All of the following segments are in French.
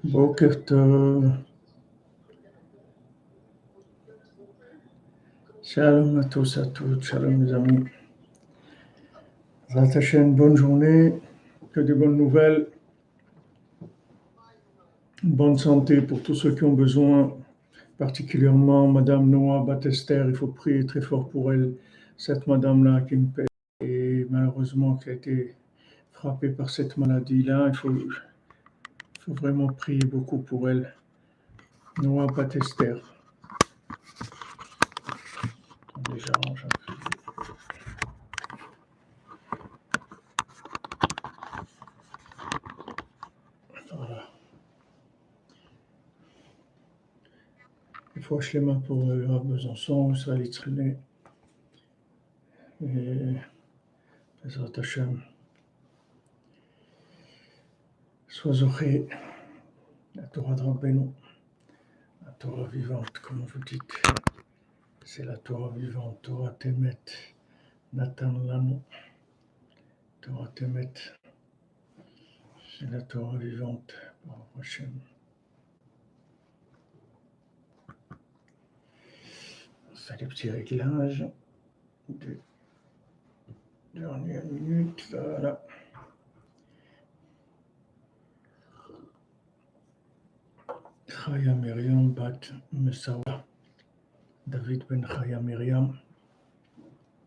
Boker Tov. Shalom à tous, à toutes. Shalom les amis. Zat Hashem, bonne journée, que de bonnes nouvelles, bonne santé pour tous ceux qui ont besoin, particulièrement Madame Noah Batester. Il faut prier très fort pour elle, cette Madame-là qui me paie et malheureusement qui a été frappée par cette maladie-là. Il faut vraiment prier beaucoup pour elle. Noah Batester. Déjà, voilà. Il faut acheter les mains pour Besançon, Israël Yitzhak. Et Bezrat Hashem. Sois zoré, la Torah de Rabbeinu, la Torah vivante, comme vous dites. C'est la Torah vivante, Torah Temet, Natan Lanu, Torah Temet. C'est la Torah vivante, Baruch Hashem. On fait des petits réglages de dernière minute, voilà. Chaya Miriam Bat Mesawa, David Ben Chaya Miriam,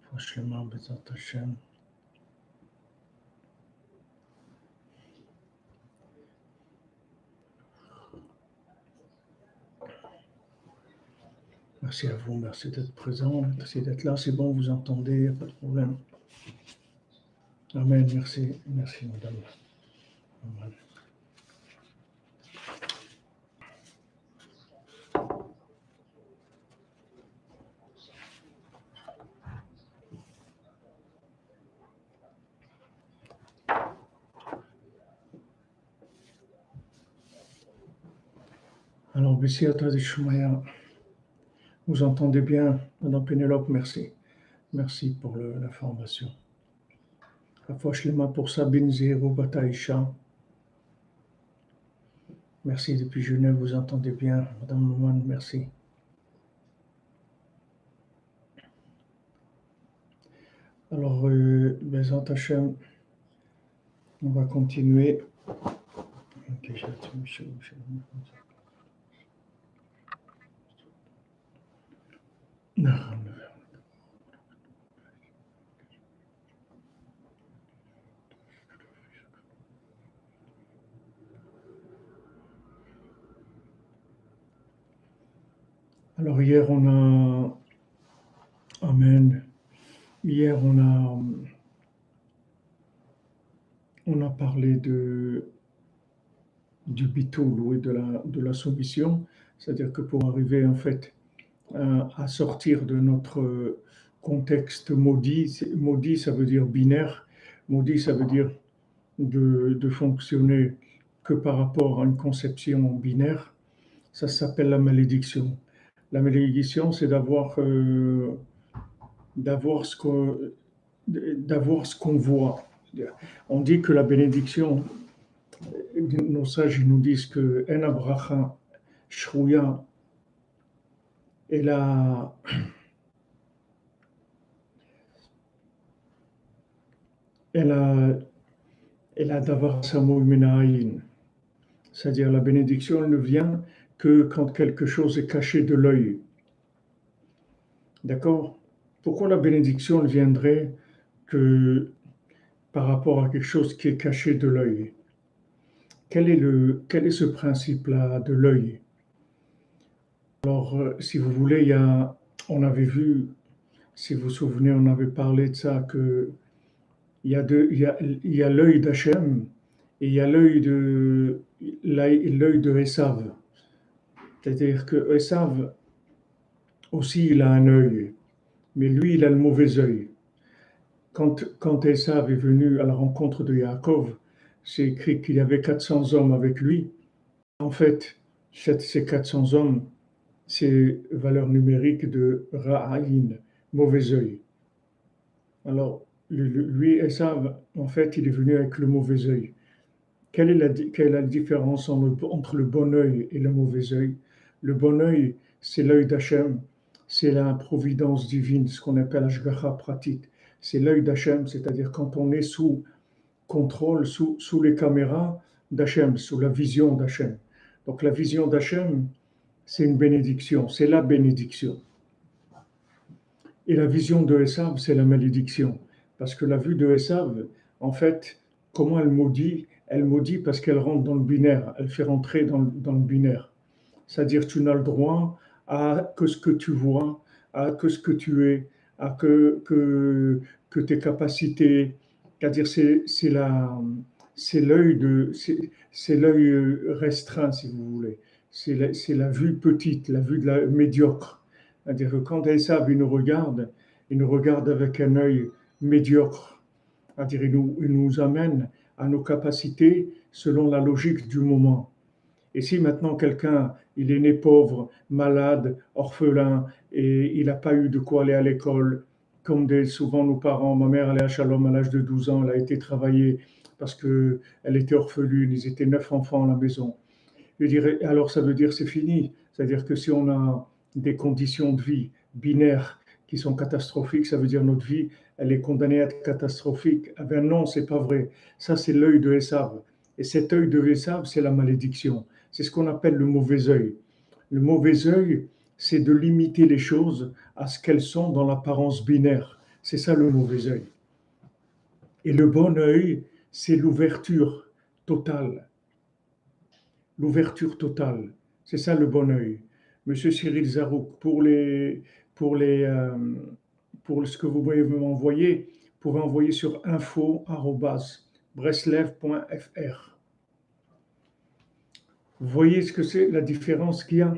Franchement, Bezrat Hashem. Merci à vous, merci d'être présent, merci d'être là. C'est bon, vous entendez, il n'y a pas de problème. Amen, merci madame. Amen. Alors, Bessiata de Shumaya, vous entendez bien, madame Pénélope, merci. Merci pour l'information. Rafosh Lema pour Sabine Zéro Bataïcha. Merci depuis Genève, vous entendez bien, madame Nouman, merci. Alors, Bezrat Hashem, on va continuer. Alors hier on a, amen, hier on a parlé du bitoul, oui, de la soumission, c'est-à-dire que pour arriver en fait à sortir de notre contexte maudit, maudit ça veut dire binaire, maudit ça veut dire de fonctionner que par rapport à une conception binaire, ça s'appelle la malédiction. La malédiction, c'est d'avoir ce qu'on voit. On dit que la bénédiction, nos sages nous disent que en abracha shrouya et la davar samou minayin, c'est-à-dire la bénédiction elle ne vient que quand quelque chose est caché de l'œil. D'accord? Pourquoi la bénédiction ne viendrait que par rapport à quelque chose qui est caché de l'œil? Quel est ce principe-là de l'œil? Alors, si vous voulez, on avait vu, si vous vous souvenez, on avait parlé de ça, que il y a l'œil d'Hachem et il y a l'œil de Esav. C'est-à-dire que Esav aussi, il a un œil, mais lui, il a le mauvais œil. Quand Esav est venu à la rencontre de Yaakov, c'est écrit qu'il y avait 400 hommes avec lui. En fait, ces 400 hommes, c'est valeur numérique de Ra'ayin, mauvais œil. Alors, lui, Esav, en fait, il est venu avec le mauvais œil. Quelle est la différence entre le bon œil et le mauvais œil? Le bon œil, c'est l'œil d'Hachem, c'est la providence divine, ce qu'on appelle Ashgacha pratique. C'est l'œil d'Hachem, c'est-à-dire quand on est sous contrôle, sous les caméras d'Hachem, sous la vision d'Hachem. Donc la vision d'Hachem, c'est une bénédiction, c'est la bénédiction. Et la vision de Esav, c'est la malédiction. Parce que la vue de Esav, en fait, comment elle maudit? Elle maudit parce qu'elle rentre dans le binaire, elle fait rentrer dans le binaire. C'est-à-dire tu n'as le droit à que ce que tu vois, à que ce que tu es, à que tes capacités. C'est-à-dire c'est l'œil c'est l'œil restreint, si vous voulez. C'est la vue petite, la vue de la médiocre. C'est-à-dire que quand Esav il nous regarde avec un œil médiocre. C'est-à-dire il nous amène à nos capacités selon la logique du moment. Et si maintenant quelqu'un, il est né pauvre, malade, orphelin, et il n'a pas eu de quoi aller à l'école, comme souvent nos parents, ma mère allait à Shalom à l'âge de 12 ans, elle a été travailler parce qu'elle était orpheline, ils étaient 9 enfants à la maison. Je dirais, alors ça veut dire c'est fini. C'est-à-dire que si on a des conditions de vie binaires qui sont catastrophiques, ça veut dire notre vie, elle est condamnée à être catastrophique. Eh bien non, c'est pas vrai. Ça, c'est l'œil de Esav. Et cet œil de Esav, c'est la malédiction. C'est ce qu'on appelle le mauvais œil. Le mauvais œil, c'est de limiter les choses à ce qu'elles sont dans l'apparence binaire. C'est ça le mauvais œil. Et le bon œil, c'est l'ouverture totale. L'ouverture totale. C'est ça le bon œil. Monsieur Cyril Zarouk, pour les, pour ce que vous pouvez m'envoyer, vous pouvez envoyer sur info@breslev.fr. Vous voyez ce que c'est la différence qu'il y a?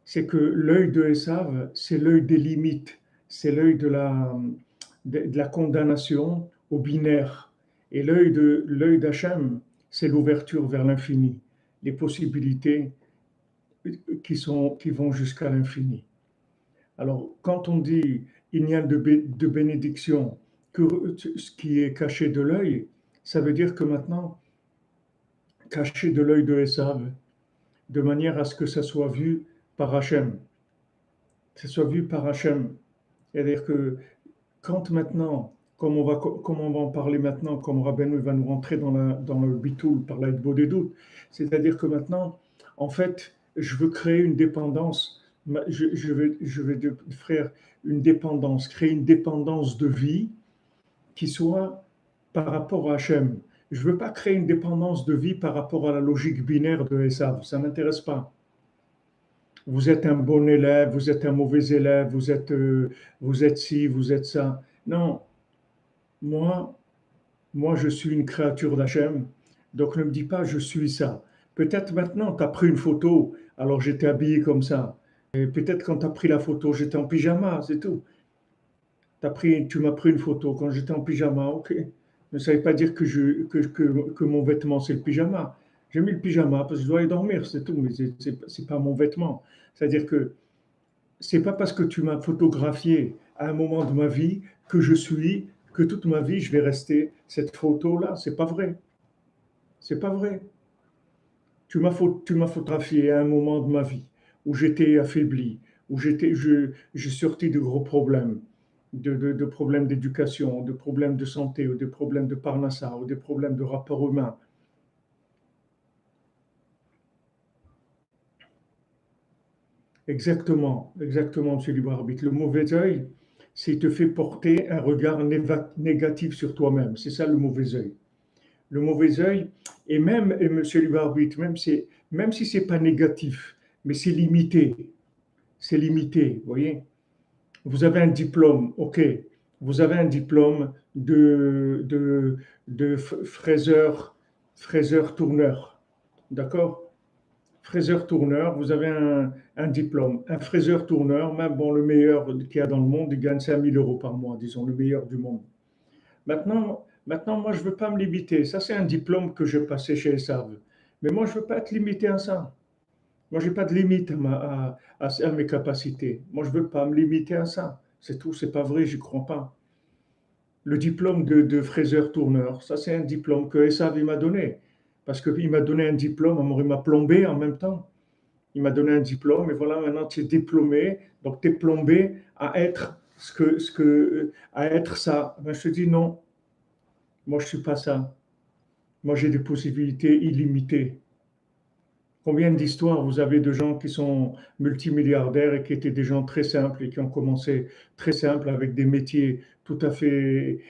C'est que l'œil de Esav, c'est l'œil des limites, c'est l'œil de la condamnation au binaire. Et l'œil d'Hachem, c'est l'ouverture vers l'infini, les possibilités qui vont jusqu'à l'infini. Alors, quand on dit il n'y a de bénédiction que ce qui est caché de l'œil, ça veut dire que maintenant, caché de l'œil de Esav, de manière à ce que ça soit vu par Hachem. Ça soit vu par Hachem. C'est-à-dire que quand maintenant, comme on va en parler maintenant, comme Rabbeinu va nous rentrer dans le bitoul par l'aide des doutes, c'est-à-dire que maintenant, en fait, je veux créer une dépendance, je vais faire une dépendance, créer une dépendance de vie qui soit par rapport à Hachem. Je ne veux pas créer une dépendance de vie par rapport à la logique binaire de Esav, ça ne m'intéresse pas. Vous êtes un bon élève, vous êtes un mauvais élève, vous êtes ci, vous êtes ça. Non, moi, moi, je suis une créature d'Hachem, donc ne me dis pas je suis ça. Peut-être maintenant, tu as pris une photo, alors j'étais habillé comme ça. Et peut-être quand tu as pris la photo, j'étais en pyjama, c'est tout. Tu m'as pris une photo quand j'étais en pyjama, ok. Ne savais pas dire que mon vêtement, c'est le pyjama. J'ai mis le pyjama parce que je dois aller dormir, c'est tout, mais c'est pas mon vêtement. C'est-à-dire que c'est pas parce que tu m'as photographié à un moment de ma vie que toute ma vie, je vais rester cette photo-là. C'est pas vrai. C'est pas vrai. Tu m'as photographié à un moment de ma vie où j'étais affaibli, où j'ai sorti de gros problèmes, de problèmes d'éducation, de problèmes de santé, ou de problèmes de parnassa, ou des problèmes de rapport humain. Exactement, exactement, monsieur libre arbitre. Le mauvais œil, c'est te fait porter un regard négatif sur toi-même. C'est ça le mauvais œil. Le mauvais œil, et monsieur libre arbitre, même si c'est pas négatif, mais c'est limité. C'est limité, vous voyez. Vous avez un diplôme, ok. Vous avez un diplôme de fraiseur-tourneur. D'accord? Fraiseur-tourneur, vous avez un diplôme. Un fraiseur-tourneur, même bon, le meilleur qu'il y a dans le monde, il gagne 5 000 € par mois, disons, le meilleur du monde. Maintenant moi, je ne veux pas me limiter. Ça, c'est un diplôme que j'ai passé chez Esav. Mais moi, je ne veux pas être limité à ça. Moi, je n'ai pas de limite à mes capacités. Moi, je ne veux pas me limiter à ça. C'est tout, c'est pas vrai, j'y crois pas. Le diplôme de fraiseur-tourneur, ça c'est un diplôme que Esav il m'a donné. Parce qu'il m'a donné un diplôme, il m'a plombé en même temps. Il m'a donné un diplôme et voilà, maintenant tu es diplômé, donc tu es plombé à être à être ça. Ben, je te dis non, moi je suis pas ça. Moi j'ai des possibilités illimitées. Combien d'histoires vous avez de gens qui sont multimilliardaires et qui étaient des gens très simples et qui ont commencé très simples avec des métiers tout à fait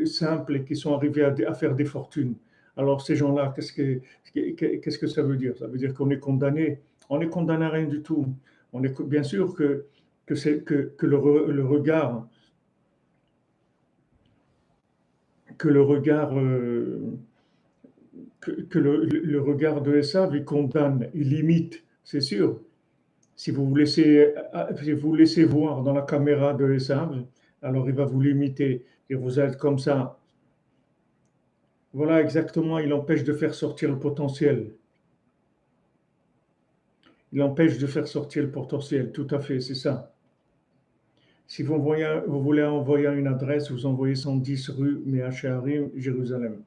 simples et qui sont arrivés à faire des fortunes. Alors ces gens-là, qu'est-ce que ça veut dire? Ça veut dire qu'on est condamné. On est condamné à rien du tout. On est bien sûr que le regard que le regard que le regard de Esav, il condamne, il limite, c'est sûr. Si vous laissez voir dans la caméra de Esav, alors il va vous limiter et vous êtes comme ça. Voilà exactement, il empêche de faire sortir le potentiel. Il empêche de faire sortir le potentiel, tout à fait, c'est ça. Si vous voulez envoyer une adresse, vous envoyez 110 rue Meacharim, Jérusalem.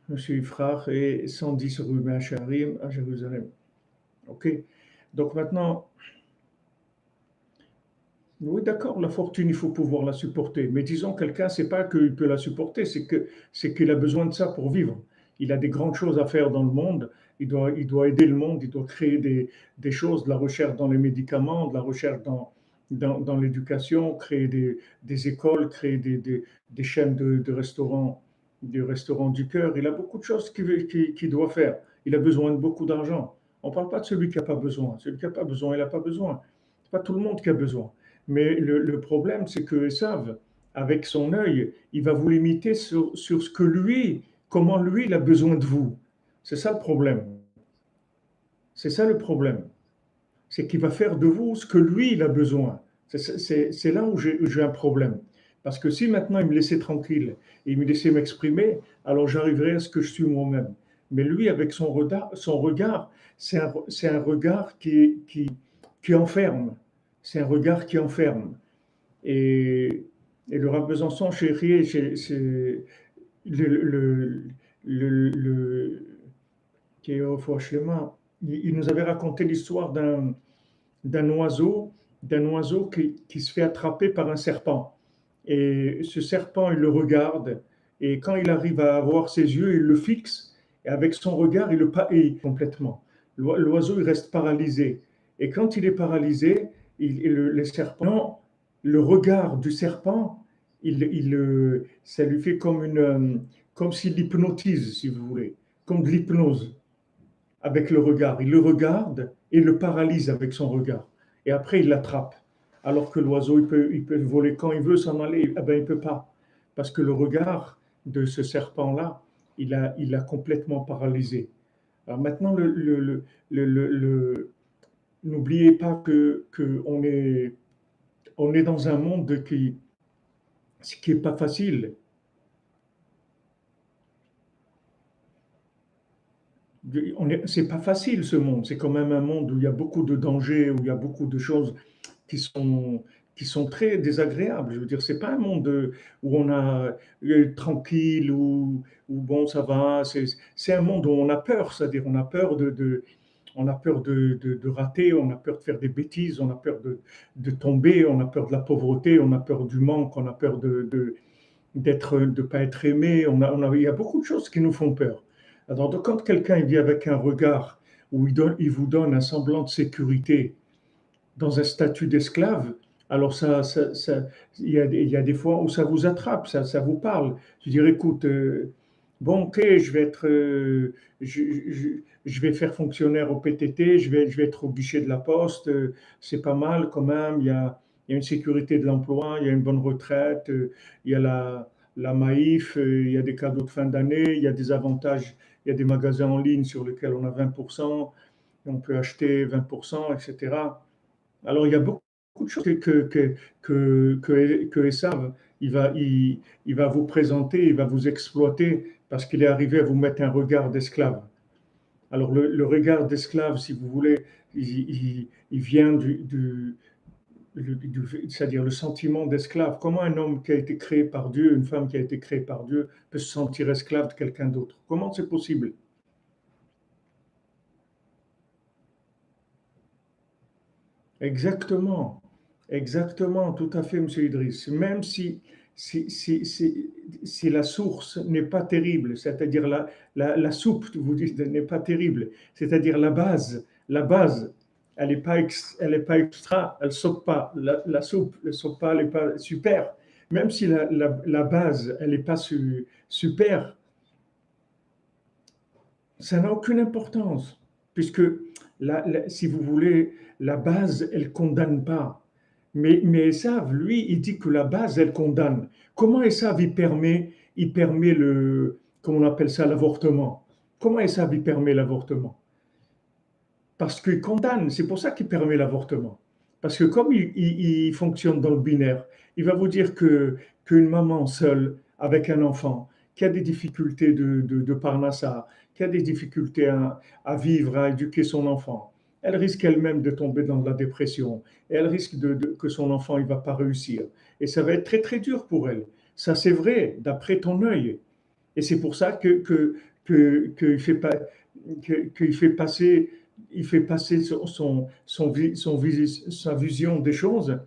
Monsieur Ifrach et 110 rue Meacharim à Jérusalem. OK. Donc maintenant, oui, d'accord, la fortune, il faut pouvoir la supporter. Mais disons, quelqu'un, c'est pas qu'il peut la supporter, c'est qu'il a besoin de ça pour vivre. Il a des grandes choses à faire dans le monde. Il doit aider le monde. Il doit créer des choses, de la recherche dans les médicaments, de la recherche dans l'éducation, créer des écoles, créer des chaînes de restaurants, des restaurants du cœur. Il a beaucoup de choses qu'il doit faire. Il a besoin de beaucoup d'argent. On ne parle pas de celui qui n'a pas besoin. Celui qui n'a pas besoin, il n'a pas besoin. C'est pas tout le monde qui a besoin. Mais le problème, c'est que Esav, avec son œil, il va vous limiter sur ce que lui, comment lui, il a besoin de vous. C'est ça le problème. C'est ça le problème. C'est qu'il va faire de vous ce que lui, il a besoin. C'est là où j'ai un problème. Parce que si maintenant il me laissait tranquille et il me laissait m'exprimer, alors j'arriverais à ce que je suis moi-même. Mais lui, avec son regard, c'est un regard qui enferme. C'est un regard qui enferme. Et le Rav Besançon, chéri, c'est le, le qui est au Fouachlema, il nous avait raconté l'histoire d'un oiseau, qui se fait attraper par un serpent. Et ce serpent, il le regarde, et quand il arrive à avoir ses yeux, il le fixe, et avec son regard, il le paille complètement. L'oiseau, il reste paralysé. Et quand il est paralysé, le serpent, non, le regard du serpent, ça lui fait comme s'il hypnotise, si vous voulez, comme de l'hypnose avec le regard. Il le regarde et le paralyse avec son regard. Et après, il l'attrape. Alors que l'oiseau, il peut voler quand il veut s'en aller. Eh ben, il ne peut pas. Parce que le regard de ce serpent-là, il l'a complètement paralysé. Alors maintenant, n'oubliez pas que on est dans un monde qui est pas facile. C'est pas facile ce monde. C'est quand même un monde où il y a beaucoup de dangers, où il y a beaucoup de choses qui sont, qui sont très désagréables. Je veux dire, c'est pas un monde où on a tranquille, où bon, ça va. C'est un monde où on a peur, c'est-à-dire on a peur on a peur de rater, on a peur de faire des bêtises, on a peur de tomber, on a peur de la pauvreté, on a peur du manque, on a peur de pas être aimé. Il y a beaucoup de choses qui nous font peur. Alors, donc, quand quelqu'un il vit avec un regard où il vous donne un semblant de sécurité, dans un statut d'esclave, alors il y a des fois où ça vous attrape, ça vous parle. Je dirais, écoute, bon, ok, je vais faire fonctionnaire au PTT, je vais être au guichet de la poste, c'est pas mal quand même, il y a une sécurité de l'emploi, il y a une bonne retraite, il y a la Maïf, il y a des cadeaux de fin d'année, il y a des avantages, il y a des magasins en ligne sur lesquels on a 20%, on peut acheter 20%, etc. Alors, il y a beaucoup de choses que Esav, il va vous présenter, il va vous exploiter parce qu'il est arrivé à vous mettre un regard d'esclave. Alors, le regard d'esclave, si vous voulez, il vient c'est-à-dire le sentiment d'esclave. Comment un homme qui a été créé par Dieu, une femme qui a été créée par Dieu, peut se sentir esclave de quelqu'un d'autre? Comment c'est possible? Exactement, exactement, tout à fait, Monsieur Idriss. Même si la source n'est pas terrible, c'est-à-dire la soupe, vous dites, n'est pas terrible, c'est-à-dire la base, elle est pas extra, elle saute pas. La soupe, elle saute pas, elle n'est pas super. Même si la base, elle n'est pas super, ça n'a aucune importance, puisque si vous voulez, la base, elle condamne pas. Mais Esav, lui, il dit que la base, elle condamne. Comment Esav, il permet comment on appelle ça, l'avortement? Comment Esav, il permet l'avortement? Parce qu'il condamne, c'est pour ça qu'il permet l'avortement. Parce que comme il fonctionne dans le binaire, il va vous dire qu'une maman seule avec un enfant qui a des difficultés de parnassa, qui a des difficultés à vivre, à éduquer son enfant, elle risque elle-même de tomber dans la dépression et elle risque que son enfant il va pas réussir. Et ça va être très très dur pour elle. Ça c'est vrai, d'après ton œil. Et c'est pour ça qu'il fait, pas, qu'il fait passer, il fait passer sa vision des choses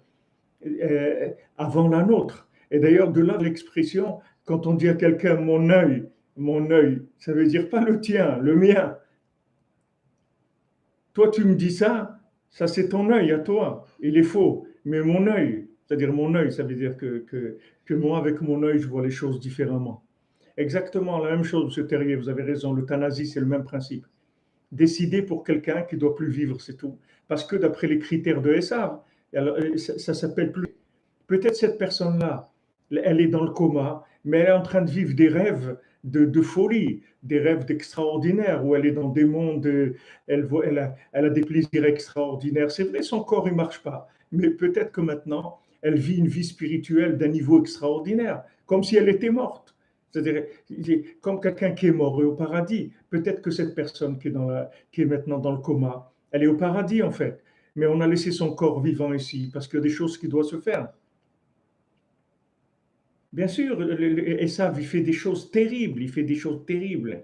avant la nôtre. Et d'ailleurs, de là l'expression, quand on dit à quelqu'un mon œil, ça veut dire pas le tien, le mien. Toi, tu me dis ça c'est ton œil à toi, il est faux. Mais mon œil, c'est-à-dire mon œil, ça veut dire que moi, avec mon œil, je vois les choses différemment. Exactement la même chose, Monsieur Terrier, vous avez raison, l'euthanasie, c'est le même principe. Décider pour quelqu'un qui ne doit plus vivre, c'est tout. Parce que d'après les critères de Essar, ça s'appelle plus. Peut-être cette personne-là, elle est dans le coma, mais elle est en train de vivre des rêves de folie, des rêves d'extraordinaire, où elle est dans des mondes, elle a des plaisirs extraordinaires. C'est vrai, son corps, il ne marche pas, mais peut-être que maintenant, elle vit une vie spirituelle d'un niveau extraordinaire, comme si elle était morte. C'est-à-dire, comme quelqu'un qui est mort au paradis. Peut-être que cette personne qui est maintenant dans le coma, elle est au paradis en fait. Mais on a laissé son corps vivant ici parce qu'il y a des choses qui doivent se faire. Bien sûr, Esav, il fait des choses terribles, il fait des choses terribles.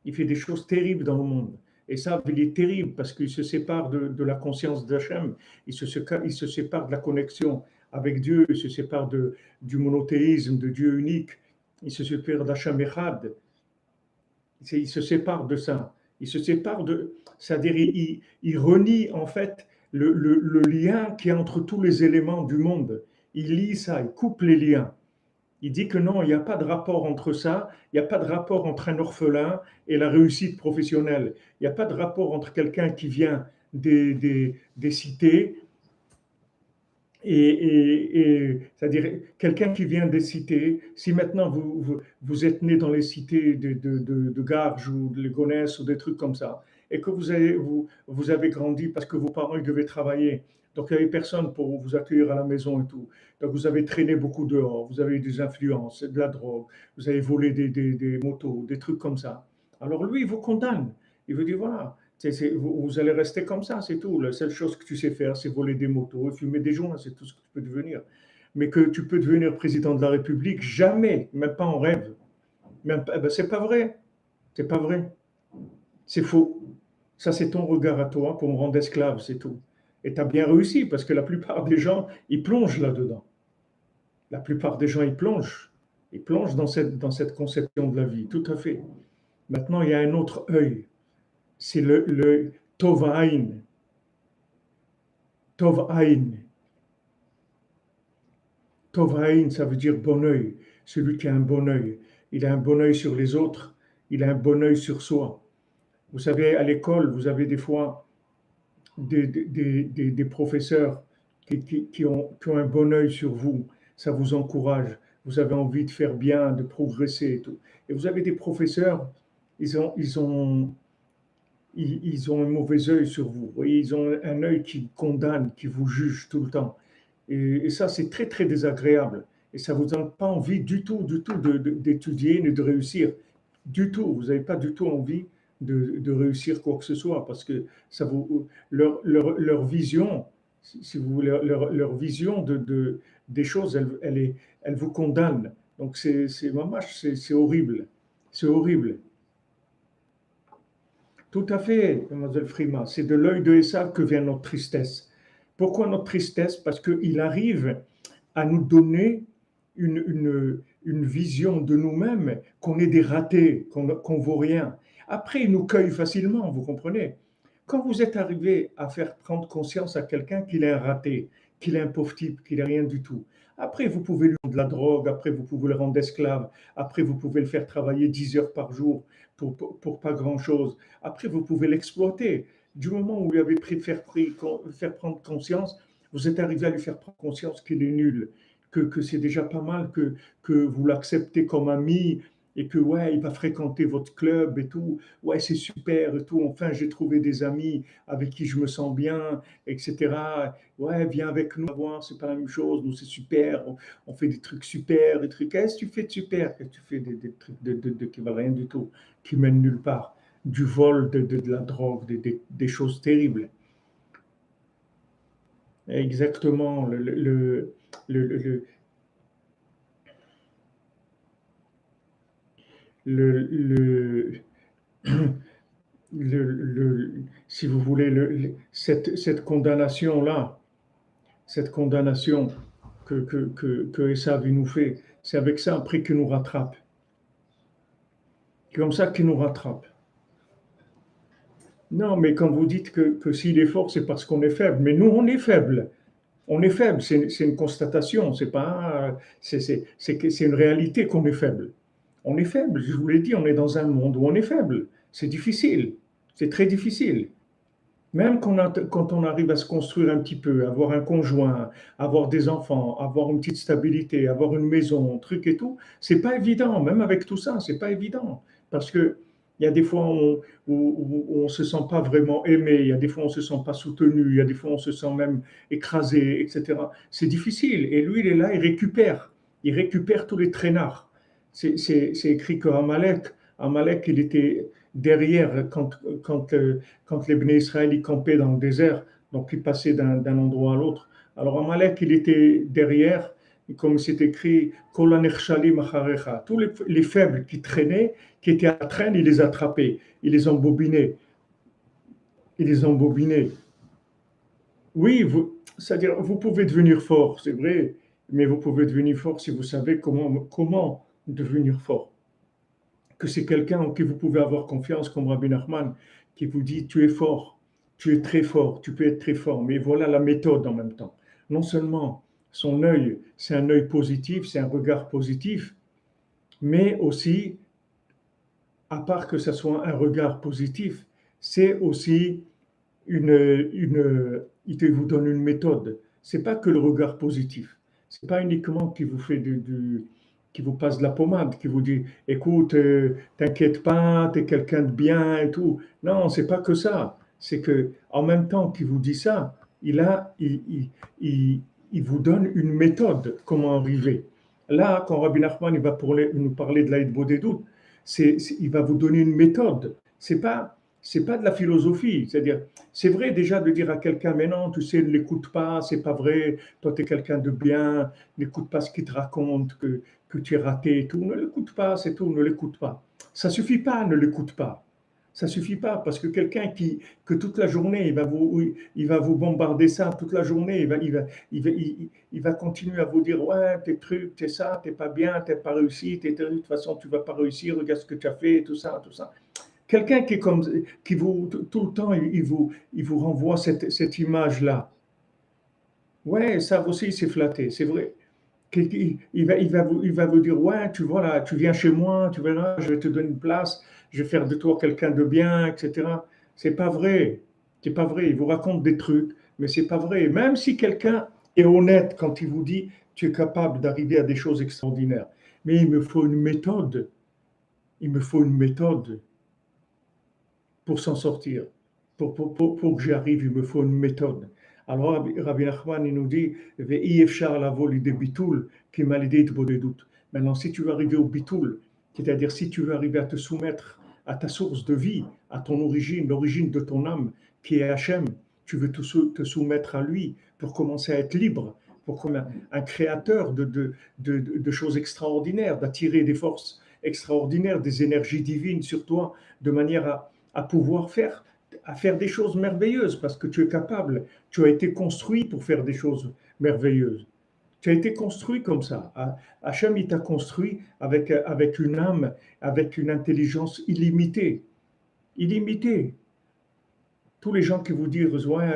Il fait des choses terribles dans le monde. Et ça, il est terrible parce qu'il se sépare de la conscience d'Hachem, il se sépare de la connexion avec Dieu, il se sépare du monothéisme, de Dieu unique, il se sépare d'Hachem Echad, il se sépare de ça. Il se sépare de. C'est-à-dire, il renie en fait le lien qui est entre tous les éléments du monde. Il lie ça, il coupe les liens. Il dit que non, il n'y a pas de rapport entre ça, il n'y a pas de rapport entre un orphelin et la réussite professionnelle. Il n'y a pas de rapport entre quelqu'un qui vient des cités c'est-à-dire quelqu'un qui vient des cités, si maintenant vous êtes né dans les cités de Garges ou de Légonesse ou des trucs comme ça, et que vous avez grandi parce que vos parents ils devaient travailler, donc il n'y avait personne pour vous accueillir à la maison et tout. Donc vous avez traîné beaucoup dehors, vous avez eu des influences, de la drogue, vous avez volé des motos, des trucs comme ça. Alors lui, il vous condamne. Il vous dit, voilà, vous allez rester comme ça, c'est tout. La seule chose que tu sais faire, c'est voler des motos et fumer des joints, c'est tout ce que tu peux devenir. Mais que tu peux devenir président de la République, jamais, même pas en rêve. Même pas, ben, c'est pas vrai. C'est pas vrai. C'est faux. Ça, c'est ton regard à toi pour me rendre esclave, c'est tout. Et tu as bien réussi parce que la plupart des gens, ils plongent là-dedans. La plupart des gens, ils plongent. Ils plongent dans cette conception de la vie, tout à fait. Maintenant, il y a un autre œil. C'est le Tovain. Tov Ain. Tov Ain, ça veut dire bon œil. Celui qui a un bon œil. Il a un bon œil sur les autres. Il a un bon œil sur soi. Vous savez, à l'école, vous avez des fois des professeurs qui ont un bon œil sur vous. Ça vous encourage. Vous avez envie de faire bien, de progresser et tout. Et vous avez des professeurs, ils ont un mauvais œil sur vous. Vous voyez, ils ont un œil qui condamne, qui vous juge tout le temps. Et ça, c'est très, très désagréable. Et ça ne vous donne pas envie du tout d'étudier ni de réussir. Du tout. Vous n'avez pas du tout envie de réussir quoi que ce soit parce que leur vision, si vous voulez, leur vision des choses, elle vous condamne. Donc c'est horrible. C'est horrible. Tout à fait, mademoiselle Frima. C'est de l'œil de Esav que vient notre tristesse. Pourquoi notre tristesse? Parce qu'il arrive à nous donner une vision de nous-mêmes, qu'on est des ratés, qu'on vaut rien. Après, il nous cueille facilement, vous comprenez? Quand vous êtes arrivé à faire prendre conscience à quelqu'un qu'il est un raté, qu'il est un pauvre type, qu'il est rien du tout, après vous pouvez lui rendre de la drogue, après vous pouvez le rendre esclave, après vous pouvez le faire travailler 10 heures par jour pour pas grand-chose, après vous pouvez l'exploiter. Du moment où vous lui avez faire prendre conscience, vous êtes arrivé à lui faire prendre conscience qu'il est nul, que c'est déjà pas mal, que vous l'acceptez comme ami et que ouais, il va fréquenter votre club et tout, ouais, c'est super et tout, enfin j'ai trouvé des amis avec qui je me sens bien, etc. Ouais, viens avec nous, voir, c'est pas la même chose, nous c'est super, on fait des trucs super, des trucs, qu'est-ce que tu fais de super? Qu'est-ce que tu fais des trucs qui valent rien du tout, qui mènent nulle part, du vol, de la drogue, des choses terribles. Exactement, le, le, si vous voulez, cette condamnation-là, cette condamnation que Esav nous fait, c'est avec ça après qu'il nous rattrape. C'est comme ça qu'il nous rattrape. Non, mais quand vous dites que s'il est fort, c'est parce qu'on est faible. Mais nous, on est faible. On est faible, c'est une constatation, c'est pas, c'est une réalité qu'on est faible. On est faible, je vous l'ai dit, on est dans un monde où on est faible. C'est difficile, c'est très difficile. Même quand on arrive à se construire un petit peu, avoir un conjoint, avoir des enfants, avoir une petite stabilité, avoir une maison, un truc et tout, c'est pas évident. Même avec tout ça, c'est pas évident. Parce que il y a des fois où on se sent pas vraiment aimé, il y a des fois où on se sent pas soutenu, il y a des fois où on se sent même écrasé, etc. C'est difficile. Et lui, il est là, il récupère. Il récupère tous les traînards. C'est écrit que Amalek, il était derrière quand les Bnei Israël y campaient dans le désert, donc ils passaient d'un endroit à l'autre. Alors Amalek, il était derrière, comme c'est écrit, Kol hanerchalim acharecha. Tous les faibles qui traînaient, qui étaient à la traîne, il les attrapait, il les embobinait, il les embobinait. Oui, c'est-à-dire, vous pouvez devenir fort, c'est vrai, mais vous pouvez devenir fort si vous savez comment devenir fort. Que c'est quelqu'un en qui vous pouvez avoir confiance, comme Rabbi Nachman, qui vous dit tu es fort, tu es très fort, tu peux être très fort, mais voilà la méthode en même temps. Non seulement son œil, c'est un œil positif, c'est un regard positif, mais aussi, à part que ce soit un regard positif, c'est aussi il vous donne une méthode. C'est pas que le regard positif. C'est pas uniquement qui vous fait qui vous passe de la pommade, qui vous dit, écoute, t'inquiète pas, t'es quelqu'un de bien et tout. Non, c'est pas que ça. C'est que en même temps qu'il vous dit ça, il vous donne une méthode comment arriver. Là, quand Rabbi Nachman il va nous parler de l'Aïd Bodedut, il va vous donner une méthode. C'est pas de la philosophie. C'est-à-dire, c'est vrai déjà de dire à quelqu'un, mais non, tu sais, ne l'écoute pas, c'est pas vrai, toi tu es quelqu'un de bien, n'écoute pas ce qu'il te raconte, que tu es raté et tout, ne l'écoute pas, c'est tout, ne l'écoute pas. Ça suffit pas, ne l'écoute pas. Ça suffit pas, parce que quelqu'un que toute la journée, il va vous bombarder ça, toute la journée, il va continuer à vous dire, ouais, tes trucs, t'es ça, t'es pas bien, t'es pas réussi, de toute façon, tu vas pas réussir, regarde ce que tu as fait, tout ça, tout ça. Quelqu'un qui est comme, qui vous, tout le temps, il vous renvoie cette image-là. Ouais, ça aussi, c'est flatté, c'est vrai. Il va vous dire, ouais, tu vois là, tu viens chez moi, tu verras, je vais te donner une place, je vais faire de toi quelqu'un de bien, etc. C'est pas vrai. C'est pas vrai. Il vous raconte des trucs, mais c'est pas vrai. Même si quelqu'un est honnête quand il vous dit, tu es capable d'arriver à des choses extraordinaires. Mais il me faut une méthode. Il me faut une méthode pour s'en sortir. Pour que j'y arrive, il me faut une méthode. Alors Rabbi Nachman, il nous dit, maintenant, si tu veux arriver au bitoul, c'est-à-dire si tu veux arriver à te soumettre à ta source de vie, à ton origine, l'origine de ton âme, qui est Hachem, tu veux te soumettre à lui, pour commencer à être libre, pour comme un créateur de choses extraordinaires, d'attirer des forces extraordinaires, des énergies divines sur toi, de manière à pouvoir à faire des choses merveilleuses, parce que tu es capable, tu as été construit pour faire des choses merveilleuses. Tu as été construit comme ça. Hachem, il t'a construit avec une âme, avec une intelligence illimitée. Illimitée. Tous les gens qui vous disent, ouais,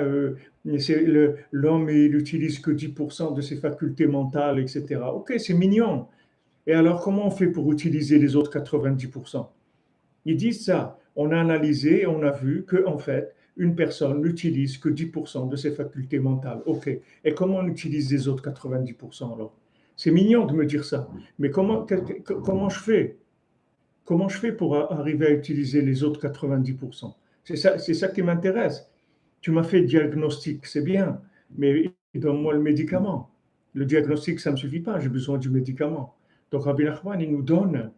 l'homme, il n'utilise que 10% de ses facultés mentales, etc. Ok, c'est mignon. Et alors, comment on fait pour utiliser les autres 90%? Ils disent ça. On a analysé, on a vu que en fait, une personne n'utilise que 10% de ses facultés mentales. Ok. Et comment on utilise les autres 90% alors? C'est mignon de me dire ça. Mais comment je fais? Comment je fais pour arriver à utiliser les autres 90%? C'est ça qui m'intéresse. Tu m'as fait le diagnostic, c'est bien, mais donne-moi le médicament. Le diagnostic, ça ne me suffit pas, j'ai besoin du médicament. Donc Rabbi Nachman, il nous donne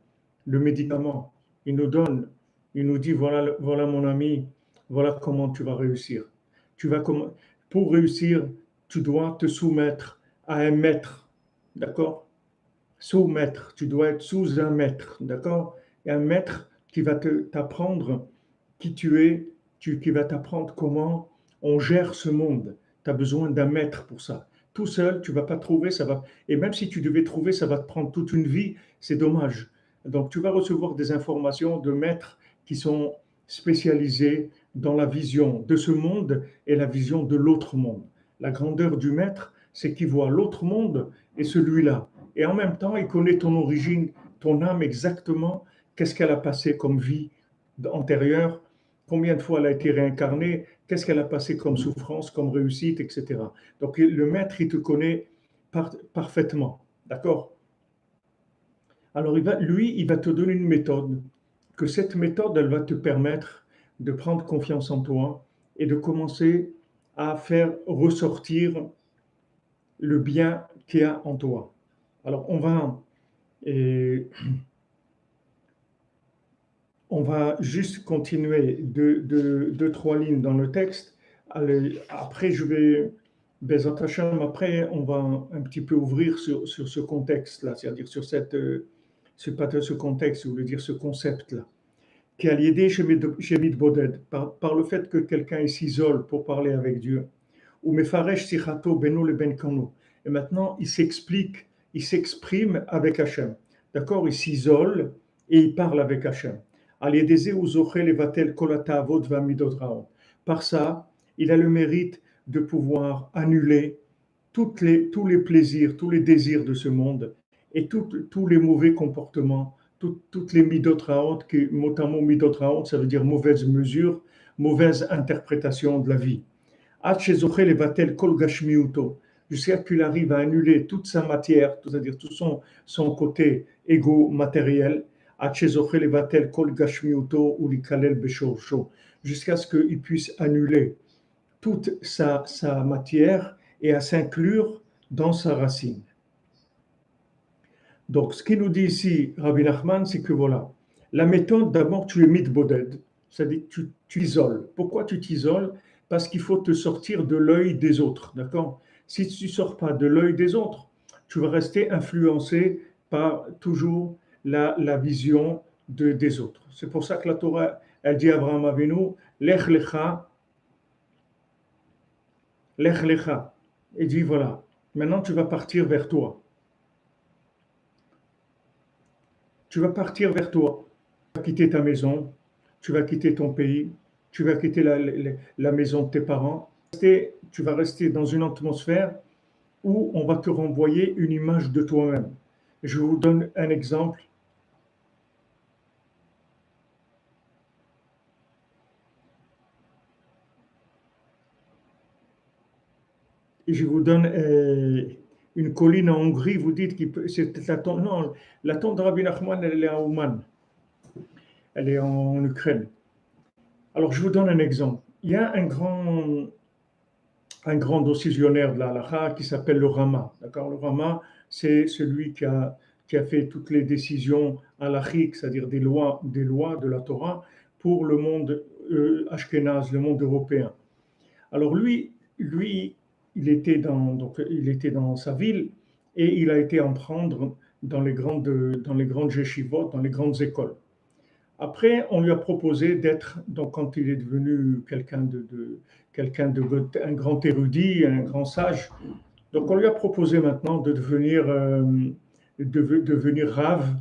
le médicament. Il nous donne, il nous dit, voilà mon ami, voilà comment tu vas réussir. Tu vas pour réussir, tu dois te soumettre à un maître, d'accord? Sous-maître, tu dois être sous un maître, d'accord? Et un maître qui va t'apprendre qui tu es, qui va t'apprendre comment on gère ce monde. Tu as besoin d'un maître pour ça. Tout seul, tu ne vas pas trouver, ça va. Et même si tu devais trouver, ça va te prendre toute une vie, c'est dommage. Donc tu vas recevoir des informations de maîtres qui sont spécialisés dans la vision de ce monde et la vision de l'autre monde. La grandeur du maître, c'est qu'il voit l'autre monde et celui-là. Et en même temps, il connaît ton origine, ton âme exactement, qu'est-ce qu'elle a passé comme vie antérieure, combien de fois elle a été réincarnée, qu'est-ce qu'elle a passé comme souffrance, comme réussite, etc. Donc le maître, il te connaît parfaitement. D'accord? Alors il va te donner une méthode, que cette méthode, elle va te permettre de prendre confiance en toi et de commencer à faire ressortir le bien qu'il y a en toi. Alors et, on va juste continuer deux, trois lignes dans le texte. Allez, après, Bezat Hashem, après, on va un petit peu ouvrir sur ce contexte-là, c'est-à-dire sur ce contexte, ou dire ce concept-là. Qui a l'idée chez Boded, par le fait que quelqu'un s'isole pour parler avec Dieu. Ou Mefaresh Sichato Beno le Ben Kano. Et maintenant, il s'exprime avec Hachem. D'accord? Il s'isole et il parle avec Hachem. Par ça, il a le mérite de pouvoir annuler tous les plaisirs, tous les désirs de ce monde et tous les mauvais comportements, toutes les midot raot, qui mot à mot midot raot, ça veut dire mauvaise mesure, mauvaise interprétation de la vie. Jusqu'à qu'il arrive à annuler toute sa matière, c'est-à-dire tout son côté égo-matériel, jusqu'à ce qu'il puisse annuler toute sa matière et à s'inclure dans sa racine. Donc, ce qu'il nous dit ici, Rabbi Nachman, c'est que voilà, la méthode, d'abord, tu es mitboded, c'est-à-dire tu t'isoles. Pourquoi tu t'isoles? Parce qu'il faut te sortir de l'œil des autres, d'accord? Si tu ne sors pas de l'œil des autres, tu vas rester influencé par toujours la vision des autres. C'est pour ça que la Torah, elle dit à Abraham Avinu, Lech lecha, Lech lecha. Et dit voilà, maintenant tu vas partir vers toi. Tu vas partir vers toi. Tu vas quitter ta maison, tu vas quitter ton pays, tu vas quitter la maison de tes parents. Tu vas rester dans une atmosphère où on va te renvoyer une image de toi-même. Je vous donne un exemple. Et je vous donne une colline en Hongrie. Vous dites que c'est la tombe. Non, la tombe de Rabbi Nachman, elle est à Ouman. Elle est en Ukraine. Alors, je vous donne un exemple. Il y a un grand décisionnaire de la halakha qui s'appelle le Rama. D'accord? Le Rama, c'est celui qui a fait toutes les décisions halachiques, c'est-à-dire des lois de la Torah pour le monde ashkénaze, le monde européen. Alors lui, il était dans sa ville et il a été en prendre dans les grandes yeshivot, dans les grandes écoles. Après, on lui a proposé d'être, donc quand il est devenu un grand érudit, un grand sage, donc on lui a proposé maintenant de devenir rave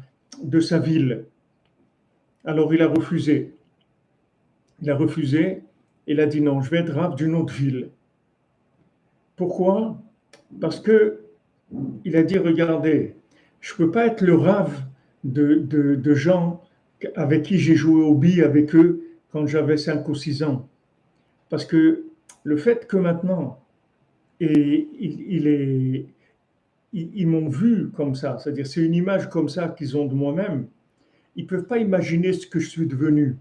de sa ville. Alors il a refusé. Il a refusé. Il a dit non, je vais être rave d'une autre ville. Pourquoi? Parce que il a dit regardez, je ne peux pas être le rave de gens avec qui j'ai joué au billes avec eux quand j'avais 5 ou 6 ans. Parce que le fait que maintenant, et ils m'ont vu comme ça, c'est-à-dire c'est une image comme ça qu'ils ont de moi-même, ils ne peuvent pas imaginer ce que je suis devenu.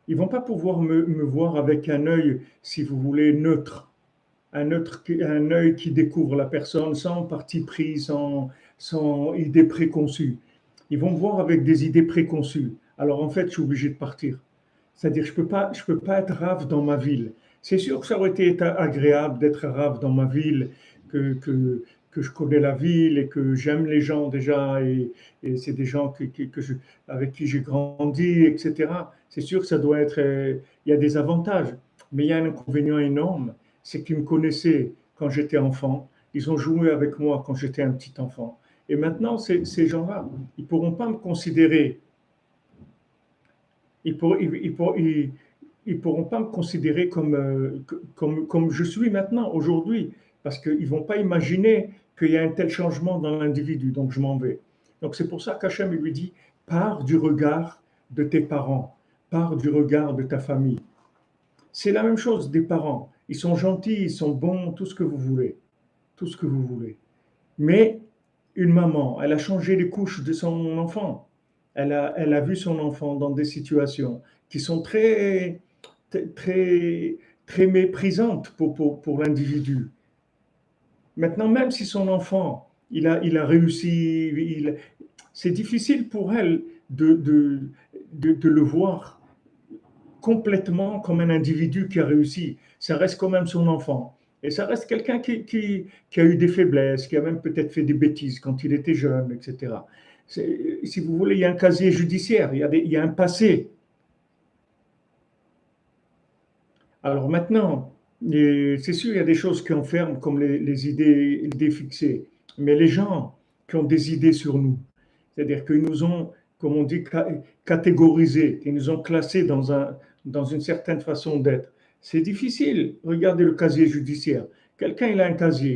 Ils ne vont pas pouvoir me voir avec un œil, si vous voulez, neutre. Un œil qui découvre la personne sans parti pris, sans idée préconçue. Ils vont me voir avec des idées préconçues. Alors en fait, je suis obligé de partir. C'est-à-dire, je peux pas être rave dans ma ville. C'est sûr que ça aurait été agréable d'être rave dans ma ville, que, que, que je connais la ville et que j'aime les gens déjà, et c'est des gens avec qui j'ai grandi, etc. C'est sûr que ça doit être. Il y a des avantages, mais il y a un inconvénient énorme, c'est qu'ils me connaissaient quand j'étais enfant, ils ont joué avec moi quand j'étais un petit enfant. Et maintenant, ces gens-là, ils ne pourront pas me considérer ils pour- ils pour- ils pourront pas me considérer comme je suis maintenant, aujourd'hui, parce qu'ils ne vont pas imaginer qu'il y a un tel changement dans l'individu, donc je m'en vais. Donc c'est pour ça qu'Hachem lui dit, pars du regard de tes parents, pars du regard de ta famille. C'est la même chose des parents. Ils sont gentils, ils sont bons, tout ce que vous voulez, tout ce que vous voulez. Mais une maman, elle a changé les couches de son enfant. Elle a vu son enfant dans des situations qui sont très, très méprisantes pour l'individu. Maintenant, même si son enfant, il a réussi, c'est difficile pour elle de le voir complètement comme un individu qui a réussi. Ça reste quand même son enfant. Et ça reste quelqu'un qui a eu des faiblesses, qui a même peut-être fait des bêtises quand il était jeune, etc. Si vous voulez, il y a un casier judiciaire, il y a un passé. Alors maintenant, c'est sûr, il y a des choses qui enferment comme les idées fixées. Mais les gens qui ont des idées sur nous, c'est-à-dire qu'ils nous ont, comme on dit, catégorisés, ils nous ont classés dans une certaine façon d'être. C'est difficile. Regardez le casier judiciaire. Quelqu'un, il a un casier,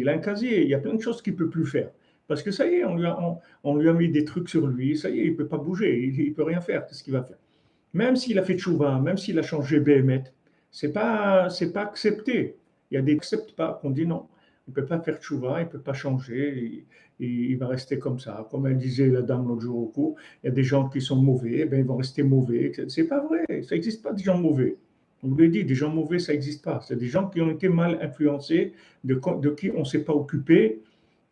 il y a plein de choses qu'il ne peut plus faire. Parce que ça y est, on lui a mis des trucs sur lui, ça y est, il ne peut pas bouger, il ne peut rien faire. Qu'est-ce qu'il va faire? Même s'il a fait tchouva, même s'il a changé Béhémet, c'est pas accepté. Il y a des qui n'acceptent pas, qu'on dit non. Il ne peut pas faire tchouva, il ne peut pas changer, il va rester comme ça. Comme elle disait la dame l'autre jour au cours, il y a des gens qui sont mauvais, eh bien, ils vont rester mauvais. C'est pas vrai, ça n'existe pas des gens mauvais. On vous l'a dit, des gens mauvais, ça n'existe pas. C'est des gens qui ont été mal influencés, de qui on ne s'est pas occupé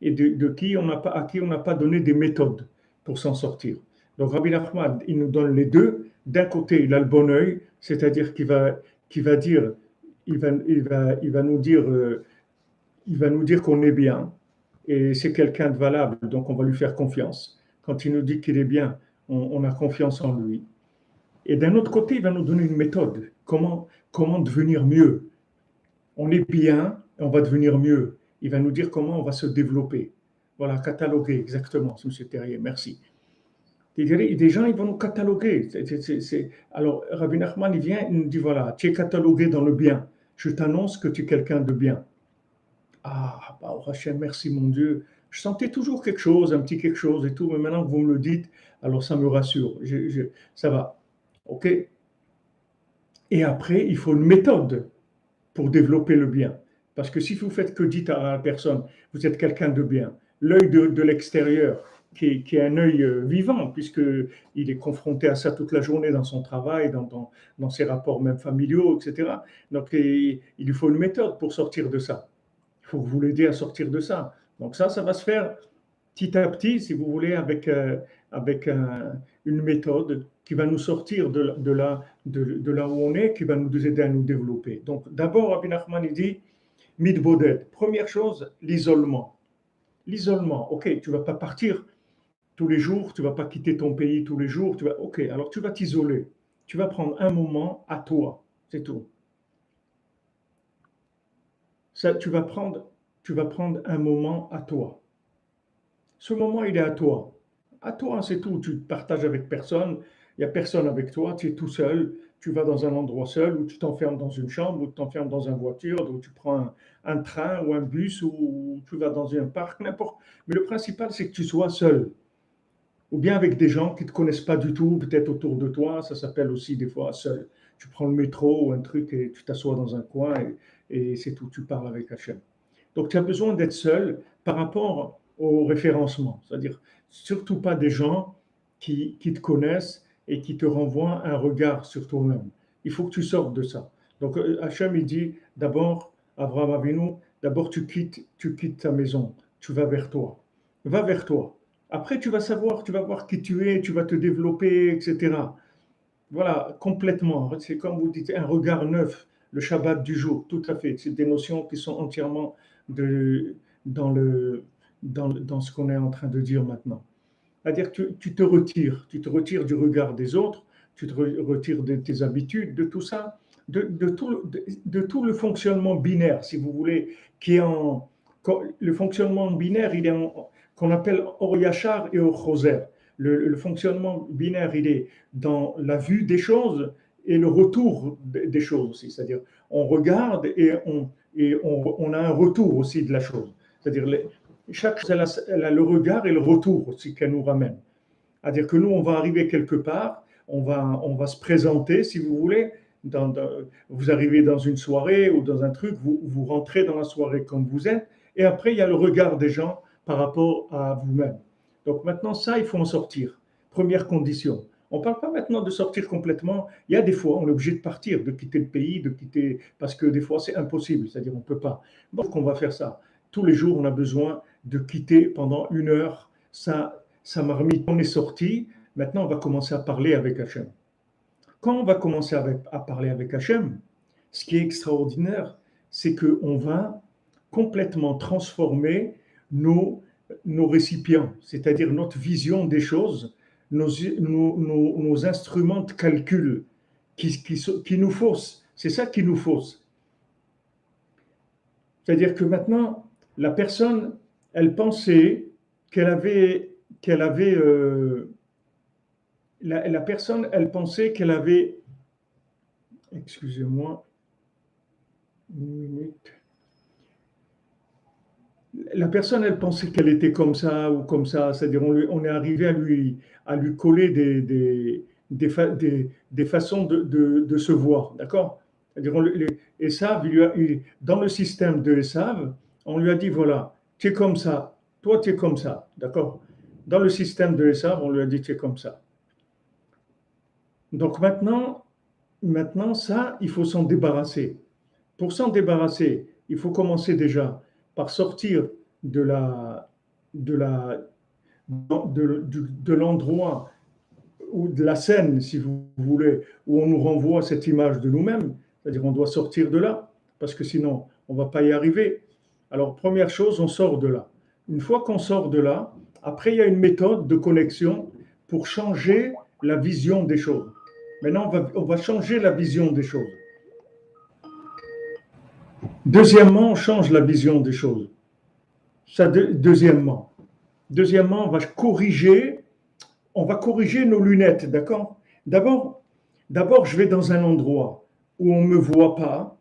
et à qui on n'a pas donné des méthodes pour s'en sortir. Donc Rabbi Nachman, il nous donne les deux. D'un côté, il a le bon œil, c'est-à-dire qu'il va dire, il va nous dire qu'on est bien, et c'est quelqu'un de valable, donc on va lui faire confiance. Quand il nous dit qu'il est bien, on a confiance en lui. Et d'un autre côté, il va nous donner une méthode. Comment devenir mieux? On est bien, on va devenir mieux. Il va nous dire comment on va se développer. Voilà, cataloguer, exactement, M. Terrier, merci. Des gens, ils vont nous cataloguer. Alors, Rabbi Nachman, il vient, il nous dit, voilà, tu es catalogué dans le bien. Je t'annonce que tu es quelqu'un de bien. Ah, bah, oh, Hachem, merci mon Dieu. Je sentais toujours quelque chose, un petit quelque chose et tout, mais maintenant que vous me le dites, alors ça me rassure. Ça va. OK? Et après, il faut une méthode pour développer le bien. Parce que si vous faites que dites à la personne, vous êtes quelqu'un de bien, l'œil de l'extérieur, qui est un œil vivant, puisqu'il est confronté à ça toute la journée dans son travail, dans ses rapports même familiaux, etc. Donc, il lui faut une méthode pour sortir de ça. Il faut que vous l'aidiez à sortir de ça. Donc ça va se faire petit à petit, si vous voulez, avec une méthode qui va nous sortir de là où on est, qui va nous aider à nous développer. Donc d'abord, Rabbi Nachman, il dit, Midbodet. Première chose, l'isolement. L'isolement, ok, tu ne vas pas partir tous les jours, tu ne vas pas quitter ton pays tous les jours, ok, alors tu vas t'isoler. Tu vas prendre un moment à toi, c'est tout. Ça, tu vas prendre un moment à toi. Ce moment, il est à toi. À toi, c'est tout. Tu ne partages avec personne. Il n'y a personne avec toi. Tu es tout seul. Tu vas dans un endroit seul ou tu t'enfermes dans une chambre ou tu t'enfermes dans une voiture ou tu prends un train ou un bus ou tu vas dans un parc, n'importe. Mais le principal, c'est que tu sois seul. Ou bien avec des gens qui ne te connaissent pas du tout, peut-être autour de toi. Ça s'appelle aussi des fois seul. Tu prends le métro ou un truc et tu t'assois dans un coin et c'est tout. Tu parles avec Hachem. Donc, tu as besoin d'être seul par rapport au référencement. C'est-à-dire, surtout pas des gens qui te connaissent et qui te renvoient un regard sur toi-même. Il faut que tu sortes de ça. Donc, Hachem, il dit d'abord, Abraham Avinu, d'abord tu quittes ta maison, tu vas vers toi. Va vers toi. Après, tu vas savoir, tu vas voir qui tu es, tu vas te développer, etc. Voilà, complètement. C'est comme vous dites, un regard neuf, le Shabbat du jour, tout à fait. C'est des notions qui sont entièrement de, dans, dans ce qu'on est en train de dire maintenant. C'est-à-dire que tu te retires du regard des autres, tu te retires de tes habitudes, de tout ça, de tout le fonctionnement binaire, si vous voulez, qui est en. Le fonctionnement binaire, il est qu'on appelle Or Yachar et Or Choser. Le fonctionnement binaire, il est dans la vue des choses et le retour des choses aussi. C'est-à-dire, on regarde on a un retour aussi de la chose. C'est-à-dire, chaque chose, elle a le regard et le retour aussi qu'elle nous ramène. C'est-à-dire que nous, on va arriver quelque part, on va se présenter, si vous voulez. Vous arrivez dans une soirée ou dans un truc, vous rentrez dans la soirée comme vous êtes, et après, il y a le regard des gens par rapport à vous-même. Donc maintenant, ça, il faut en sortir. Première condition. On ne parle pas maintenant de sortir complètement. Il y a des fois, on est obligé de partir, de quitter le pays, parce que des fois, c'est impossible. C'est-à-dire, on ne peut pas. Donc, on va faire ça. Tous les jours, on a besoin de quitter pendant 1 heure sa marmite. On est sorti. Maintenant, on va commencer à parler avec Hachem. Quand on va commencer à parler avec Hachem, ce qui est extraordinaire, c'est qu'on va complètement transformer nos, nos récipients, c'est-à-dire notre vision des choses, nos instruments de calcul qui nous faussent. C'est ça qui nous fausse. C'est-à-dire que maintenant, la personne, elle pensait qu'elle avait la personne, elle pensait qu'elle avait, excusez-moi, une minute. La personne, elle pensait qu'elle était comme ça ou comme ça, c'est-à-dire on est arrivé à lui coller des façons de se voir, d'accord. C'est-à-dire Esav, dans le système de Esav, on lui a dit, voilà, tu es comme ça, toi tu es comme ça, d'accord. Dans le système de Esav, on lui a dit, tu es comme ça. Donc maintenant ça, il faut s'en débarrasser. Pour s'en débarrasser, il faut commencer déjà par sortir de la, de la, de l'endroit ou de la scène, si vous voulez, où on nous renvoie cette image de nous-mêmes. C'est-à-dire on doit sortir de là, parce que sinon, on ne va pas y arriver. Alors, première chose, on sort de là. Une fois qu'on sort de là, après, il y a une méthode de connexion pour changer la vision des choses. Maintenant, on va changer la vision des choses. Deuxièmement, on change la vision des choses. Ça, deuxièmement. Deuxièmement, on va corriger nos lunettes, d'accord. D'abord, je vais dans un endroit où on ne me voit pas,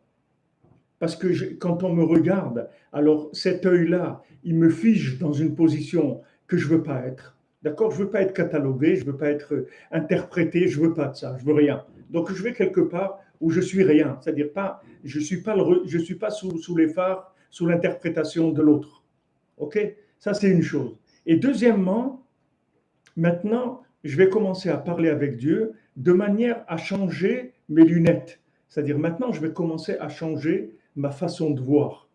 parce que quand on me regarde, alors cet œil-là, il me fige dans une position que je ne veux pas être. D'accord. Je ne veux pas être catalogué, je ne veux pas être interprété, je ne veux pas de ça, je ne veux rien. Donc je vais quelque part où je suis rien, c'est-à-dire pas, je suis pas sous les phares, sous l'interprétation de l'autre. Ok. Ça, c'est une chose. Et deuxièmement, maintenant, je vais commencer à parler avec Dieu de manière à changer mes lunettes. C'est-à-dire maintenant, je vais commencer à changer ma façon de voir.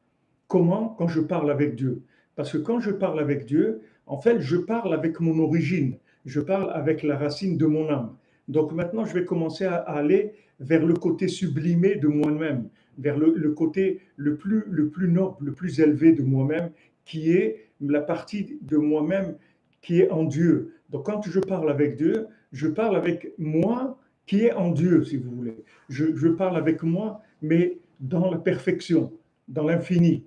Comment? Quand je parle avec Dieu. Parce que quand je parle avec Dieu, en fait, je parle avec mon origine. Je parle avec la racine de mon âme. Donc maintenant, je vais commencer à aller vers le côté sublimé de moi-même, vers le côté le plus noble, le plus élevé de moi-même, qui est la partie de moi-même qui est en Dieu. Donc quand je parle avec Dieu, je parle avec moi qui est en Dieu, si vous voulez. Je parle avec moi, mais dans la perfection, dans l'infini.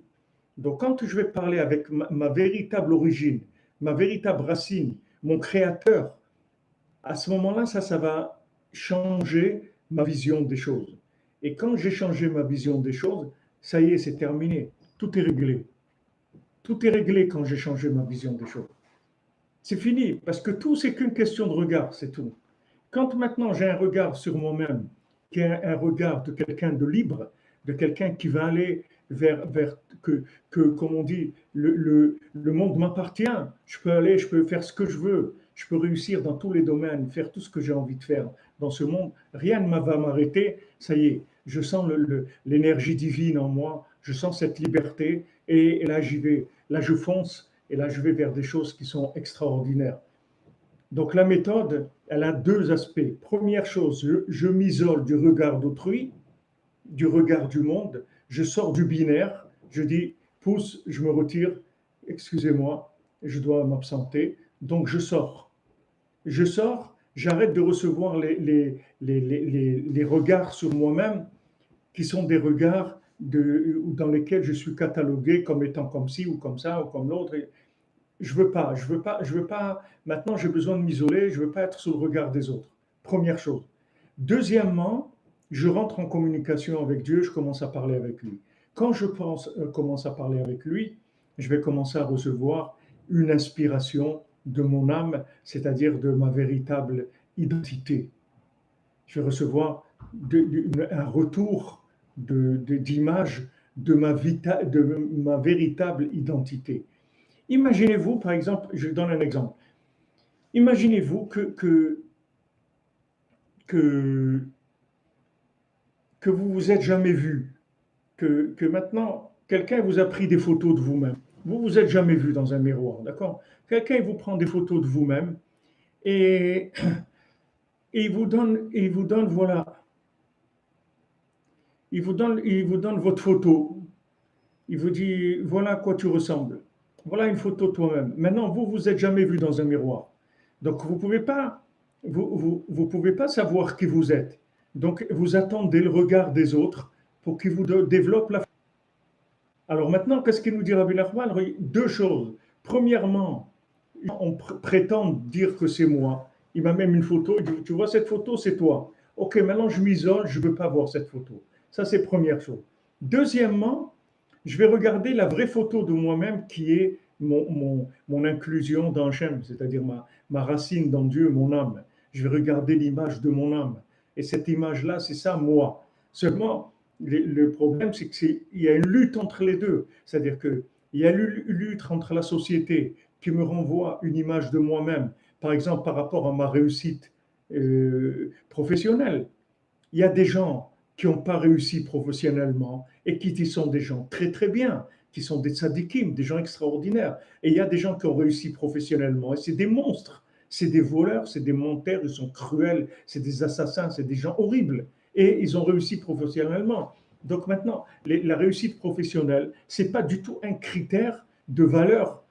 Donc quand je vais parler avec ma véritable origine, ma véritable racine, mon créateur, à ce moment-là, ça va changer ma vision des choses. Et quand j'ai changé ma vision des choses, ça y est, c'est terminé. Tout est réglé. Tout est réglé quand j'ai changé ma vision des choses. C'est fini, parce que tout, c'est qu'une question de regard, c'est tout. Quand maintenant j'ai un regard sur moi-même, qui est un regard de quelqu'un de libre, de quelqu'un qui va aller vers comme on dit, le monde m'appartient, je peux aller, je peux faire ce que je veux, je peux réussir dans tous les domaines, faire tout ce que j'ai envie de faire dans ce monde, rien ne va m'arrêter, ça y est, je sens l'énergie divine en moi, je sens cette liberté, et là j'y vais, là je fonce, et là je vais vers des choses qui sont extraordinaires. Donc la méthode, elle a deux aspects. Première chose, je m'isole du regard d'autrui, du regard du monde, je sors du binaire, je dis pouce, je me retire, excusez-moi, je dois m'absenter, donc je sors. Je sors, j'arrête de recevoir les regards sur moi-même qui sont des regards dans lesquels je suis catalogué comme étant comme ci ou comme ça ou comme l'autre. Je veux pas, maintenant j'ai besoin de m'isoler, je veux pas être sous le regard des autres. Première chose. Deuxièmement, je rentre en communication avec Dieu, je commence à parler avec lui. Quand commence à parler avec lui, je vais commencer à recevoir une inspiration de mon âme, c'est-à-dire de ma véritable identité. Je vais recevoir un retour d'image de ma véritable identité. Imaginez-vous, par exemple, je donne un exemple. Imaginez-vous que, que vous vous êtes jamais vu, que maintenant, quelqu'un vous a pris des photos de vous-même. Vous vous êtes jamais vu dans un miroir, d'accord? Quelqu'un vous prend des photos de vous-même et, et il vous donne, voilà, il vous donne votre photo. Il vous dit, voilà à quoi tu ressembles. Voilà une photo de toi-même. Maintenant, vous vous êtes jamais vu dans un miroir. Donc, vous pouvez pas savoir qui vous êtes. Donc, vous attendez le regard des autres pour qu'ils vous développent la. Alors maintenant, qu'est-ce qu'il nous dit Rabbi Nachman? Deux choses. Premièrement, on prétend dire que c'est moi. Il m'a même une photo. Il dit, tu vois cette photo, c'est toi. Ok, maintenant je m'isole, je ne veux pas voir cette photo. Ça, c'est première chose. Deuxièmement, je vais regarder la vraie photo de moi-même qui est mon inclusion dans Hachem, c'est-à-dire ma racine dans Dieu, mon âme. Je vais regarder l'image de mon âme. Et cette image-là, c'est ça, moi. Seulement, le problème, c'est qu'il y a une lutte entre les deux. C'est-à-dire qu'il y a une lutte entre la société qui me renvoie une image de moi-même, par exemple par rapport à ma réussite professionnelle. Il y a des gens qui n'ont pas réussi professionnellement et qui sont des gens très très bien, qui sont des tzadikim, des gens extraordinaires. Et il y a des gens qui ont réussi professionnellement et c'est des monstres, c'est des voleurs, c'est des menteurs, ils sont cruels, c'est des assassins, c'est des gens horribles. Et ils ont réussi professionnellement. Donc maintenant, la réussite professionnelle, ce n'est pas du tout un critère de valeur,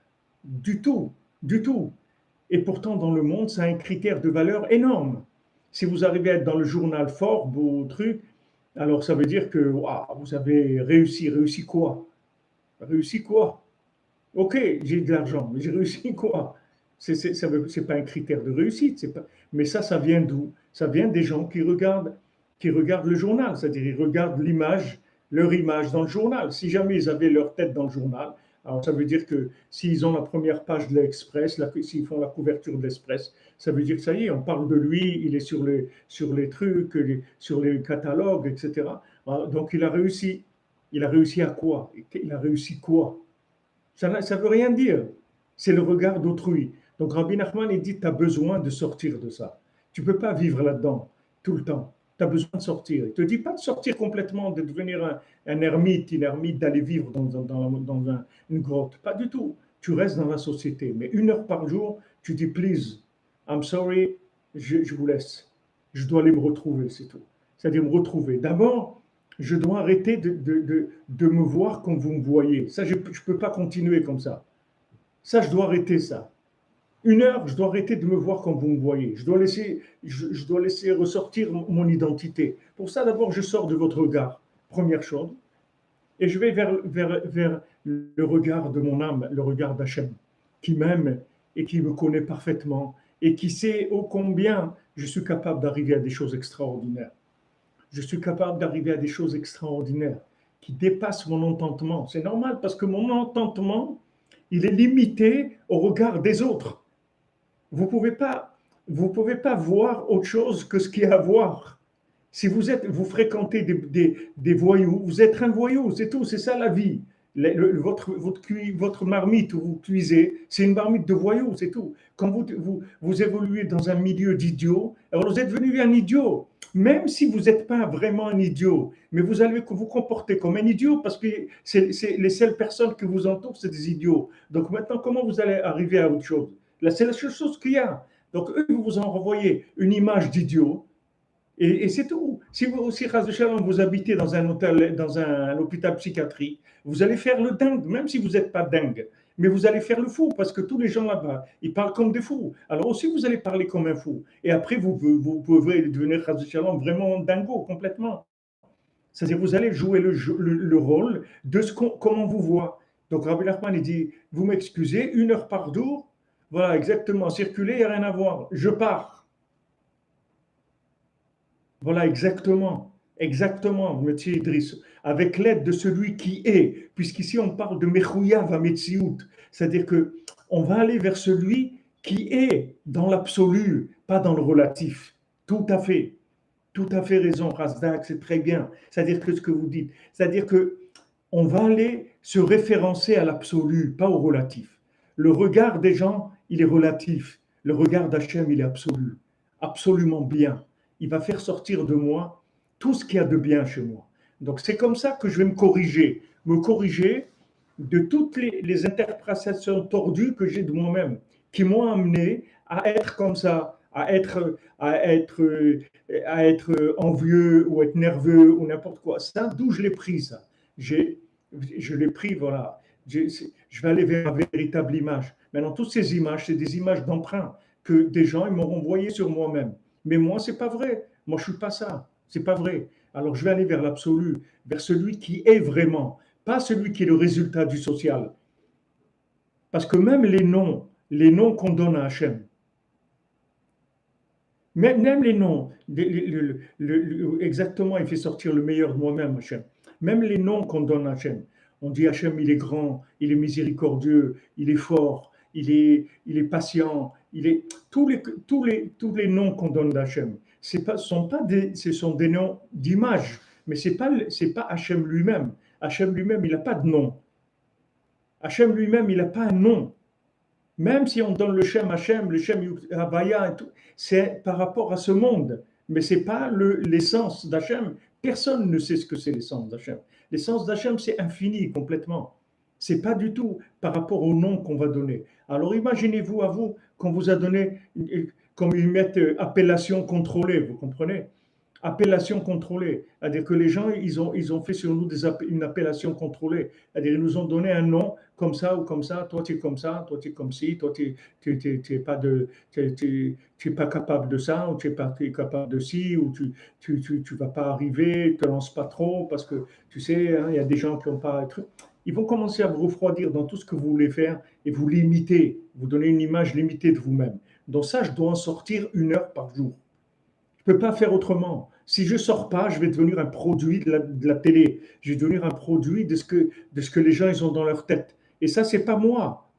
du tout, du tout. Et pourtant, dans le monde, c'est un critère de valeur énorme. Si vous arrivez à être dans le journal Forbes ou truc, alors ça veut dire que waouh, vous avez réussi. Réussi quoi? Réussi quoi? Ok, j'ai de l'argent, mais j'ai réussi quoi? C'est pas un critère de réussite. Pas, mais ça vient d'où? Ça vient des gens qui regardent le journal, c'est-à-dire ils regardent l'image, leur image dans le journal. Si jamais ils avaient leur tête dans le journal, alors ça veut dire que s'ils ont la première page de l'Express, s'ils font la couverture de l'Express, ça veut dire que ça y est, on parle de lui, il est sur les trucs, sur les catalogues, etc. Donc il a réussi. Il a réussi à quoi? Il a réussi quoi? Ça ne veut rien dire. C'est le regard d'autrui. Donc Rabbi Nachman, il dit, tu as besoin de sortir de ça. Tu ne peux pas vivre là-dedans tout le temps. Tu as besoin de sortir. Il ne te dit pas de sortir complètement, de devenir un ermite, une ermite, d'aller vivre dans une grotte. Pas du tout. Tu restes dans la société. Mais 1 heure par jour, tu dis, please, I'm sorry, je vous laisse. Je dois aller me retrouver, c'est tout. C'est-à-dire me retrouver. D'abord, Je dois arrêter de me voir comme vous me voyez. Ça, je ne peux pas continuer comme ça. Ça, je dois arrêter ça. 1 heure, je dois arrêter de me voir comme vous me voyez. Je dois laisser ressortir mon identité. Pour ça, d'abord, je sors de votre regard, première chose, et je vais vers le regard de mon âme, le regard d'Hachem, qui m'aime et qui me connaît parfaitement et qui sait ô combien je suis capable d'arriver à des choses extraordinaires. Je suis capable d'arriver à des choses extraordinaires qui dépassent mon entendement. C'est normal parce que mon entendement, il est limité au regard des autres. Vous pouvez pas, vous pouvez pas voir autre chose que ce qu'il y a à voir. Si vous fréquentez des voyous, vous êtes un voyou, c'est tout, c'est ça la vie. Votre marmite où vous cuisez, c'est une marmite de voyous, c'est tout. Quand vous évoluez dans un milieu d'idiots, alors vous êtes devenu un idiot. Même si vous n'êtes pas vraiment un idiot, mais vous allez vous comporter comme un idiot parce que c'est les seules personnes que vous entourent, c'est des idiots. Donc maintenant, comment vous allez arriver à autre chose? Là, c'est la seule chose qu'il y a. Donc eux, vous vous en renvoyez une image d'idiot, et c'est tout. Si vous aussi, vous habitez dans un hôtel, dans un hôpital psychiatrique, vous allez faire le dingue, même si vous n'êtes pas dingue. Mais vous allez faire le fou, parce que tous les gens là-bas, ils parlent comme des fous. Alors aussi, vous allez parler comme un fou. Et après, vous pouvez devenir vraiment dingo, complètement. C'est-à-dire, vous allez jouer le rôle de comment on vous voit. Donc, Rabbi Nachman, il dit, vous m'excusez, 1 heure par jour, voilà, exactement, circuler, il n'y a rien à voir. Je pars. Voilà, exactement. Exactement, Monsieur Idriss. Avec l'aide de celui qui est, puisqu'ici on parle de Mechouyav à Metsiout, c'est-à-dire que on va aller vers celui qui est dans l'absolu, pas dans le relatif. Tout à fait. Tout à fait raison, Razdak, c'est très bien. C'est-à-dire que ce que vous dites, c'est-à-dire que on va aller se référencer à l'absolu, pas au relatif. Le regard des gens, il est relatif. Le regard d'Hachem, il est absolu. Absolument bien. Il va faire sortir de moi tout ce qu'il y a de bien chez moi. Donc c'est comme ça que je vais me corriger de toutes les interprétations tordues que j'ai de moi-même, qui m'ont amené à être comme ça, à être envieux ou être nerveux ou n'importe quoi. Ça, d'où je l'ai pris, ça. Je l'ai pris, voilà. Je vais aller vers ma véritable image. Maintenant, toutes ces images, c'est des images d'emprunt que des gens ils m'ont renvoyé sur moi-même. Mais moi, c'est pas vrai. Moi, je suis pas ça. C'est pas vrai. Alors, je vais aller vers l'absolu, vers celui qui est vraiment, pas celui qui est le résultat du social. Parce que même les noms qu'on donne à Hachem, même les noms, exactement, il fait sortir le meilleur de moi-même, Hachem. Même les noms qu'on donne à Hachem. On dit Hachem, il est grand, il est miséricordieux, il est fort, il est patient, il est tous les noms qu'on donne d'Hachem. Ce sont des noms d'image, mais c'est pas Hachem lui-même. Hachem lui-même, il n'a pas de nom. Hachem lui-même, il n'a pas un nom. Même si on donne le Shem Hachem, le Shem Havaya, c'est par rapport à ce monde. Mais ce n'est pas l'essence d'Hachem. Personne ne sait ce que c'est l'essence d'Hachem. L'essence d'Hachem, c'est infini complètement. Ce n'est pas du tout par rapport au nom qu'on va donner. Alors imaginez-vous à vous qu'on vous a donné, comme ils mettent appellation contrôlée, vous comprenez? Appellation contrôlée. C'est-à-dire que les gens, ils ont fait sur nous une appellation contrôlée. C'est-à-dire ils nous ont donné un nom comme ça ou comme ça. Toi, tu es comme ça, toi, tu es comme ci, toi, tu n'es pas, pas capable de ça, ou tu n'es pas capable de ci, ou tu vas pas arriver, te lance pas trop, parce que tu sais, hein, il y a des gens qui n'ont pas... Ils vont commencer à vous refroidir dans tout ce que vous voulez faire et vous limiter, vous donner une image limitée de vous-même. Donc ça, je dois en sortir 1 heure par jour. Je ne peux pas faire autrement. Si je ne sors pas, je vais devenir un produit de la télé. Je vais devenir un produit de ce que les gens ils ont dans leur tête. Et ça, ce n'est pas moi.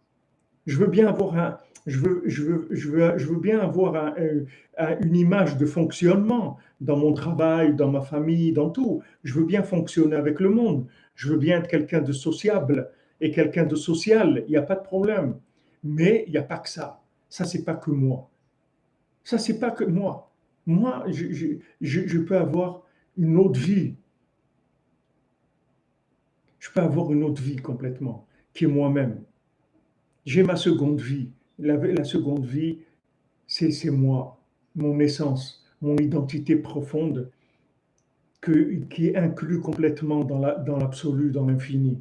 Je veux bien avoir, je veux bien avoir une image de fonctionnement dans mon travail, dans ma famille, dans tout. Je veux bien fonctionner avec le monde. Je veux bien être quelqu'un de sociable et quelqu'un de social. Il n'y a pas de problème. Mais il n'y a pas que ça. Ça, c'est pas que moi. Ça, c'est pas que moi. Moi, je peux avoir une autre vie. Je peux avoir une autre vie complètement, qui est moi-même. J'ai ma seconde vie. La seconde vie, c'est moi, mon essence, mon identité profonde. qui est inclus complètement dans l'absolu, dans l'infini.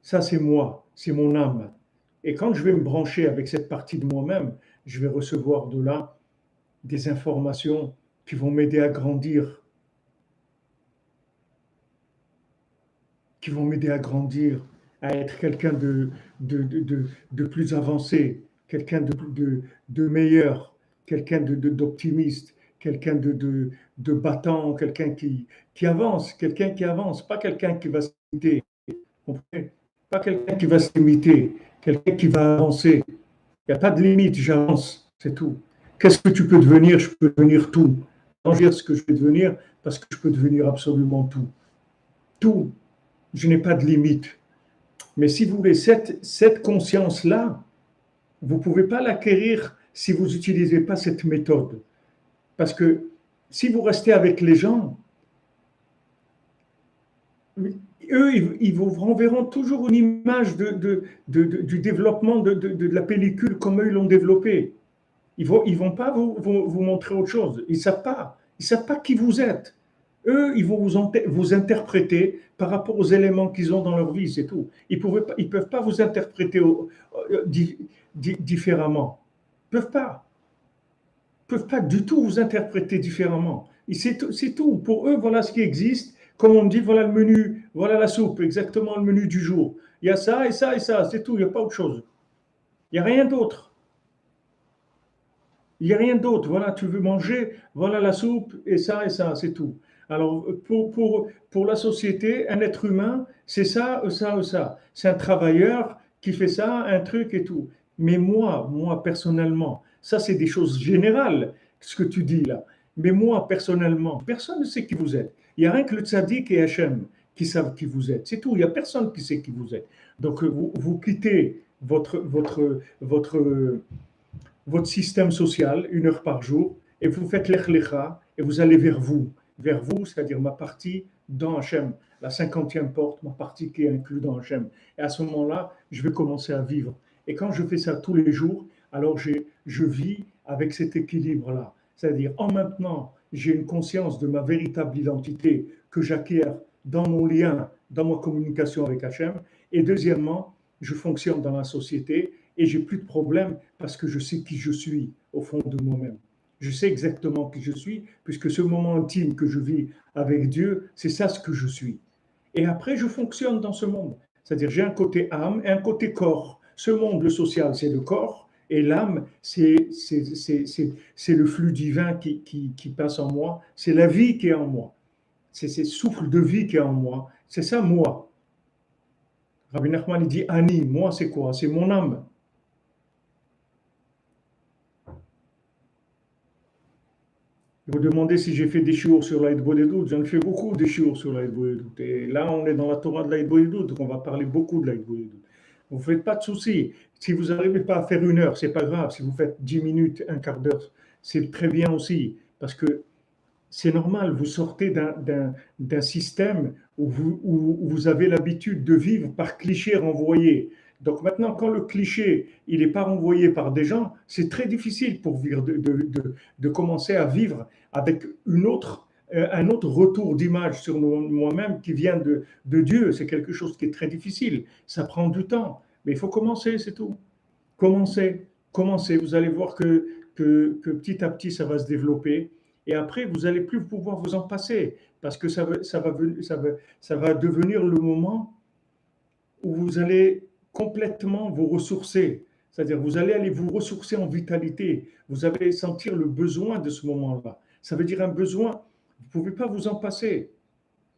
Ça, c'est moi, c'est mon âme. Et quand je vais me brancher avec cette partie de moi-même, je vais recevoir de là des informations qui vont m'aider à grandir, qui vont m'aider à grandir, à être quelqu'un de plus avancé, quelqu'un de meilleur, quelqu'un d'optimiste, quelqu'un de battant, quelqu'un qui avance, pas quelqu'un qui va s'imiter, comprenez? Pas quelqu'un qui va s'imiter, quelqu'un qui va avancer. Il n'y a pas de limite, j'avance, c'est tout. Qu'est-ce que tu peux devenir? Je peux devenir tout. Changer ce que je vais devenir parce que je peux devenir absolument tout. Tout. Je n'ai pas de limite. Mais si vous voulez, cette conscience-là, vous ne pouvez pas l'acquérir si vous n'utilisez pas cette méthode. Parce que si vous restez avec les gens, eux, ils vous renverront toujours une image du développement de la pellicule comme eux ils l'ont développée. Ils vont pas vous montrer autre chose. Ils savent pas. Ils savent pas qui vous êtes. Eux, ils vont vous interpréter par rapport aux éléments qu'ils ont dans leur vie, c'est tout. Ils peuvent pas vous interpréter différemment. Ils peuvent pas. Ils peuvent pas du tout vous interpréter différemment. C'est tout. Pour eux, voilà ce qui existe. Comme on dit, voilà le menu, voilà la soupe, exactement le menu du jour. Il y a ça et ça et ça, c'est tout. Il n'y a pas autre chose. Il n'y a rien d'autre. Il n'y a rien d'autre. Voilà, tu veux manger, voilà la soupe et ça, c'est tout. Alors, pour la société, un être humain, c'est ça, ça. C'est un travailleur qui fait ça, un truc et tout. Mais moi, personnellement, ça, c'est des choses générales, ce que tu dis là. Mais moi, personnellement, personne ne sait qui vous êtes. Il n'y a rien que le tzaddik et Hachem qui savent qui vous êtes. C'est tout. Il n'y a personne qui sait qui vous êtes. Donc, vous quittez votre système social 1 heure par jour et vous faites l'echlecha et vous allez vers vous, c'est-à-dire ma partie dans Hachem, la 50e porte, ma partie qui est inclue dans Hachem. Et à ce moment-là, je vais commencer à vivre. Et quand je fais ça tous les jours, alors je vis avec cet équilibre-là. C'est-à-dire, en maintenant, j'ai une conscience de ma véritable identité que j'acquiers dans mon lien, dans ma communication avec Hachem. Et deuxièmement, je fonctionne dans la société et j'ai plus de problème parce que je sais qui je suis au fond de moi-même. Je sais exactement qui je suis puisque ce moment intime que je vis avec Dieu, c'est ça ce que je suis. Et après, je fonctionne dans ce monde. C'est-à-dire, j'ai un côté âme et un côté corps. Ce monde, le social, c'est le corps et l'âme, c'est le flux divin qui passe en moi. C'est la vie qui est en moi. C'est ce souffle de vie qui est en moi. C'est ça, moi. Rabbi Nachman, il dit Ani, moi, c'est quoi? C'est mon âme. Vous demandez si j'ai fait des chiours sur l'Aïd Bodedut. J'en ai fait beaucoup de chiours sur l'Aïd Bodedut. Et là, on est dans la Torah de l'Aïd Bodedut, donc on va parler beaucoup de l'Aïd Bodedut. Vous ne faites pas de soucis. Si vous n'arrivez pas à faire 1 heure, c'est pas grave. Si vous faites 10 minutes, un quart d'heure, c'est très bien aussi. Parce que c'est normal, vous sortez d'un système où vous avez l'habitude de vivre par clichés renvoyés. Donc maintenant, quand le cliché, il n'est pas renvoyé par des gens, c'est très difficile pour vivre de commencer à vivre avec un autre retour d'image sur moi-même qui vient de Dieu. C'est quelque chose qui est très difficile. Ça prend du temps. Mais il faut commencer, c'est tout. Commencez. Vous allez voir que petit à petit, ça va se développer. Et après, vous n'allez plus pouvoir vous en passer. Parce que ça va devenir le moment où vous allez complètement vous ressourcer. C'est-à-dire, vous allez aller vous ressourcer en vitalité. Vous allez sentir le besoin de ce moment-là. Ça veut dire un besoin, vous ne pouvez pas vous en passer.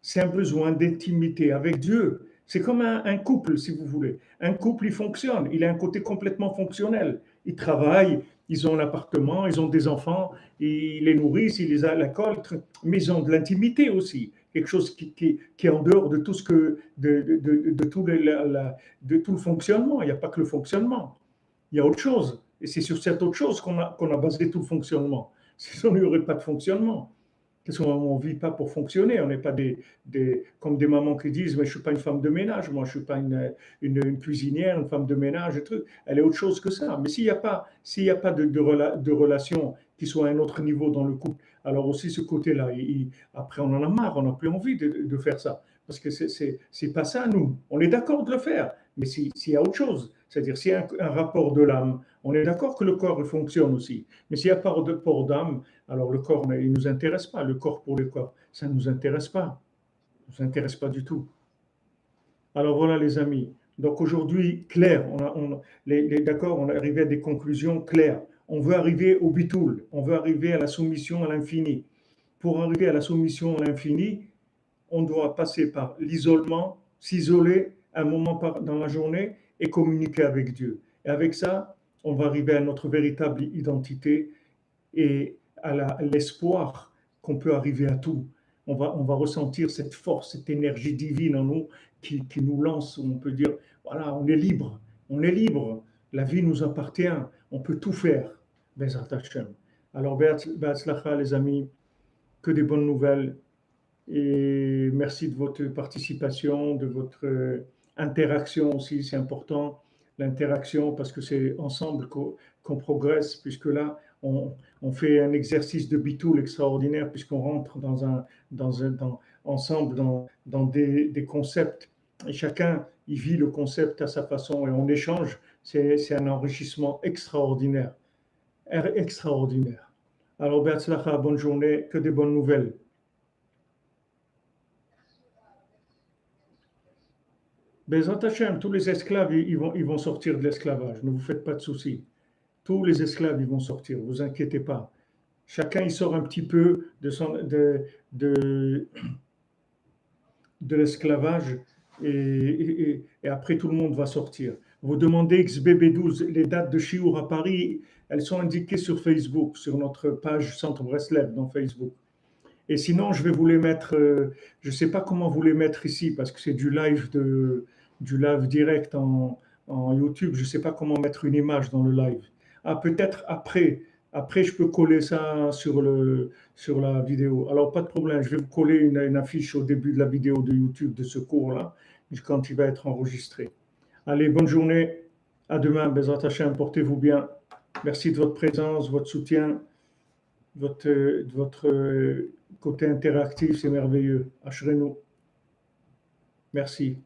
C'est un besoin d'intimité avec Dieu. C'est comme un couple, si vous voulez. Un couple, il fonctionne. Il a un côté complètement fonctionnel. Ils travaillent, ils ont un appartement, ils ont des enfants, ils les nourrissent, ils les accolent, mais ils ont de l'intimité aussi. Quelque chose qui est en dehors de tout ce que, de tout le fonctionnement. Il n'y a pas que le fonctionnement. Il y a autre chose. Et c'est sur cette autre chose qu'on a basé tout le fonctionnement. Sinon, il n'y aurait pas de fonctionnement. Parce qu'on ne vit pas pour fonctionner. On n'est pas comme des mamans qui disent mais je ne suis pas une femme de ménage, moi je ne suis pas une cuisinière, une femme de ménage, et truc. Elle est autre chose que ça. Mais s'il n'y a pas de relation qui soit à un autre niveau dans le couple, Alors aussi ce côté-là, après on en a marre, on n'a plus envie de faire ça. Parce que c'est pas ça, nous. On est d'accord de le faire, mais s'il y a autre chose, c'est-à-dire s'il y a un rapport de l'âme, on est d'accord que le corps fonctionne aussi. Mais s'il n'y a pas de port d'âme, alors le corps, il ne nous intéresse pas. Le corps pour le corps, ça ne nous intéresse pas. Ça ne nous intéresse pas du tout. Alors voilà les amis. Donc aujourd'hui, clair, d'accord, on est arrivé à des conclusions claires. On veut arriver au bitoul, on veut arriver à la soumission à l'infini. Pour arriver à la soumission à l'infini, on doit passer par l'isolement, s'isoler un moment dans la journée et communiquer avec Dieu. Et avec ça, on va arriver à notre véritable identité et à l'espoir qu'on peut arriver à tout. On va ressentir cette force, cette énergie divine en nous qui nous lance, on peut dire, voilà, on est libre, la vie nous appartient, on peut tout faire. Bezat Hashem. Alors, Be'atzlacha, les amis, que des bonnes nouvelles et merci de votre participation, de votre interaction aussi, c'est important, l'interaction, parce que c'est ensemble qu'on progresse, puisque là, on fait un exercice de bitoul extraordinaire, puisqu'on rentre ensemble dans des concepts, et chacun il vit le concept à sa façon, et on échange, c'est un enrichissement extraordinaire, extraordinaire. Alors, Be'atzlacha, bonne journée, que des bonnes nouvelles. Bezat Hashem, tous les esclaves, ils vont sortir de l'esclavage. Ne vous faites pas de soucis. Tous les esclaves, ils vont sortir. Ne vous inquiétez pas. Chacun, il sort un petit peu de l'esclavage et après, tout le monde va sortir. Vous demandez XBB12, les dates de Chiour à Paris, elles sont indiquées sur Facebook, sur notre page Centre Breslev dans Facebook. Et sinon, je vais vous les mettre, je ne sais pas comment vous les mettre ici, parce que c'est du live direct en YouTube. Je ne sais pas comment mettre une image dans le live. Ah, peut-être après. Après, je peux coller ça sur la vidéo. Alors, pas de problème. Je vais vous coller une affiche au début de la vidéo de YouTube de ce cours-là, quand il va être enregistré. Allez, bonne journée. À demain. Bezat Hashem, portez-vous bien. Merci de votre présence, votre soutien, votre côté interactif, c'est merveilleux. Ashrenu. Merci.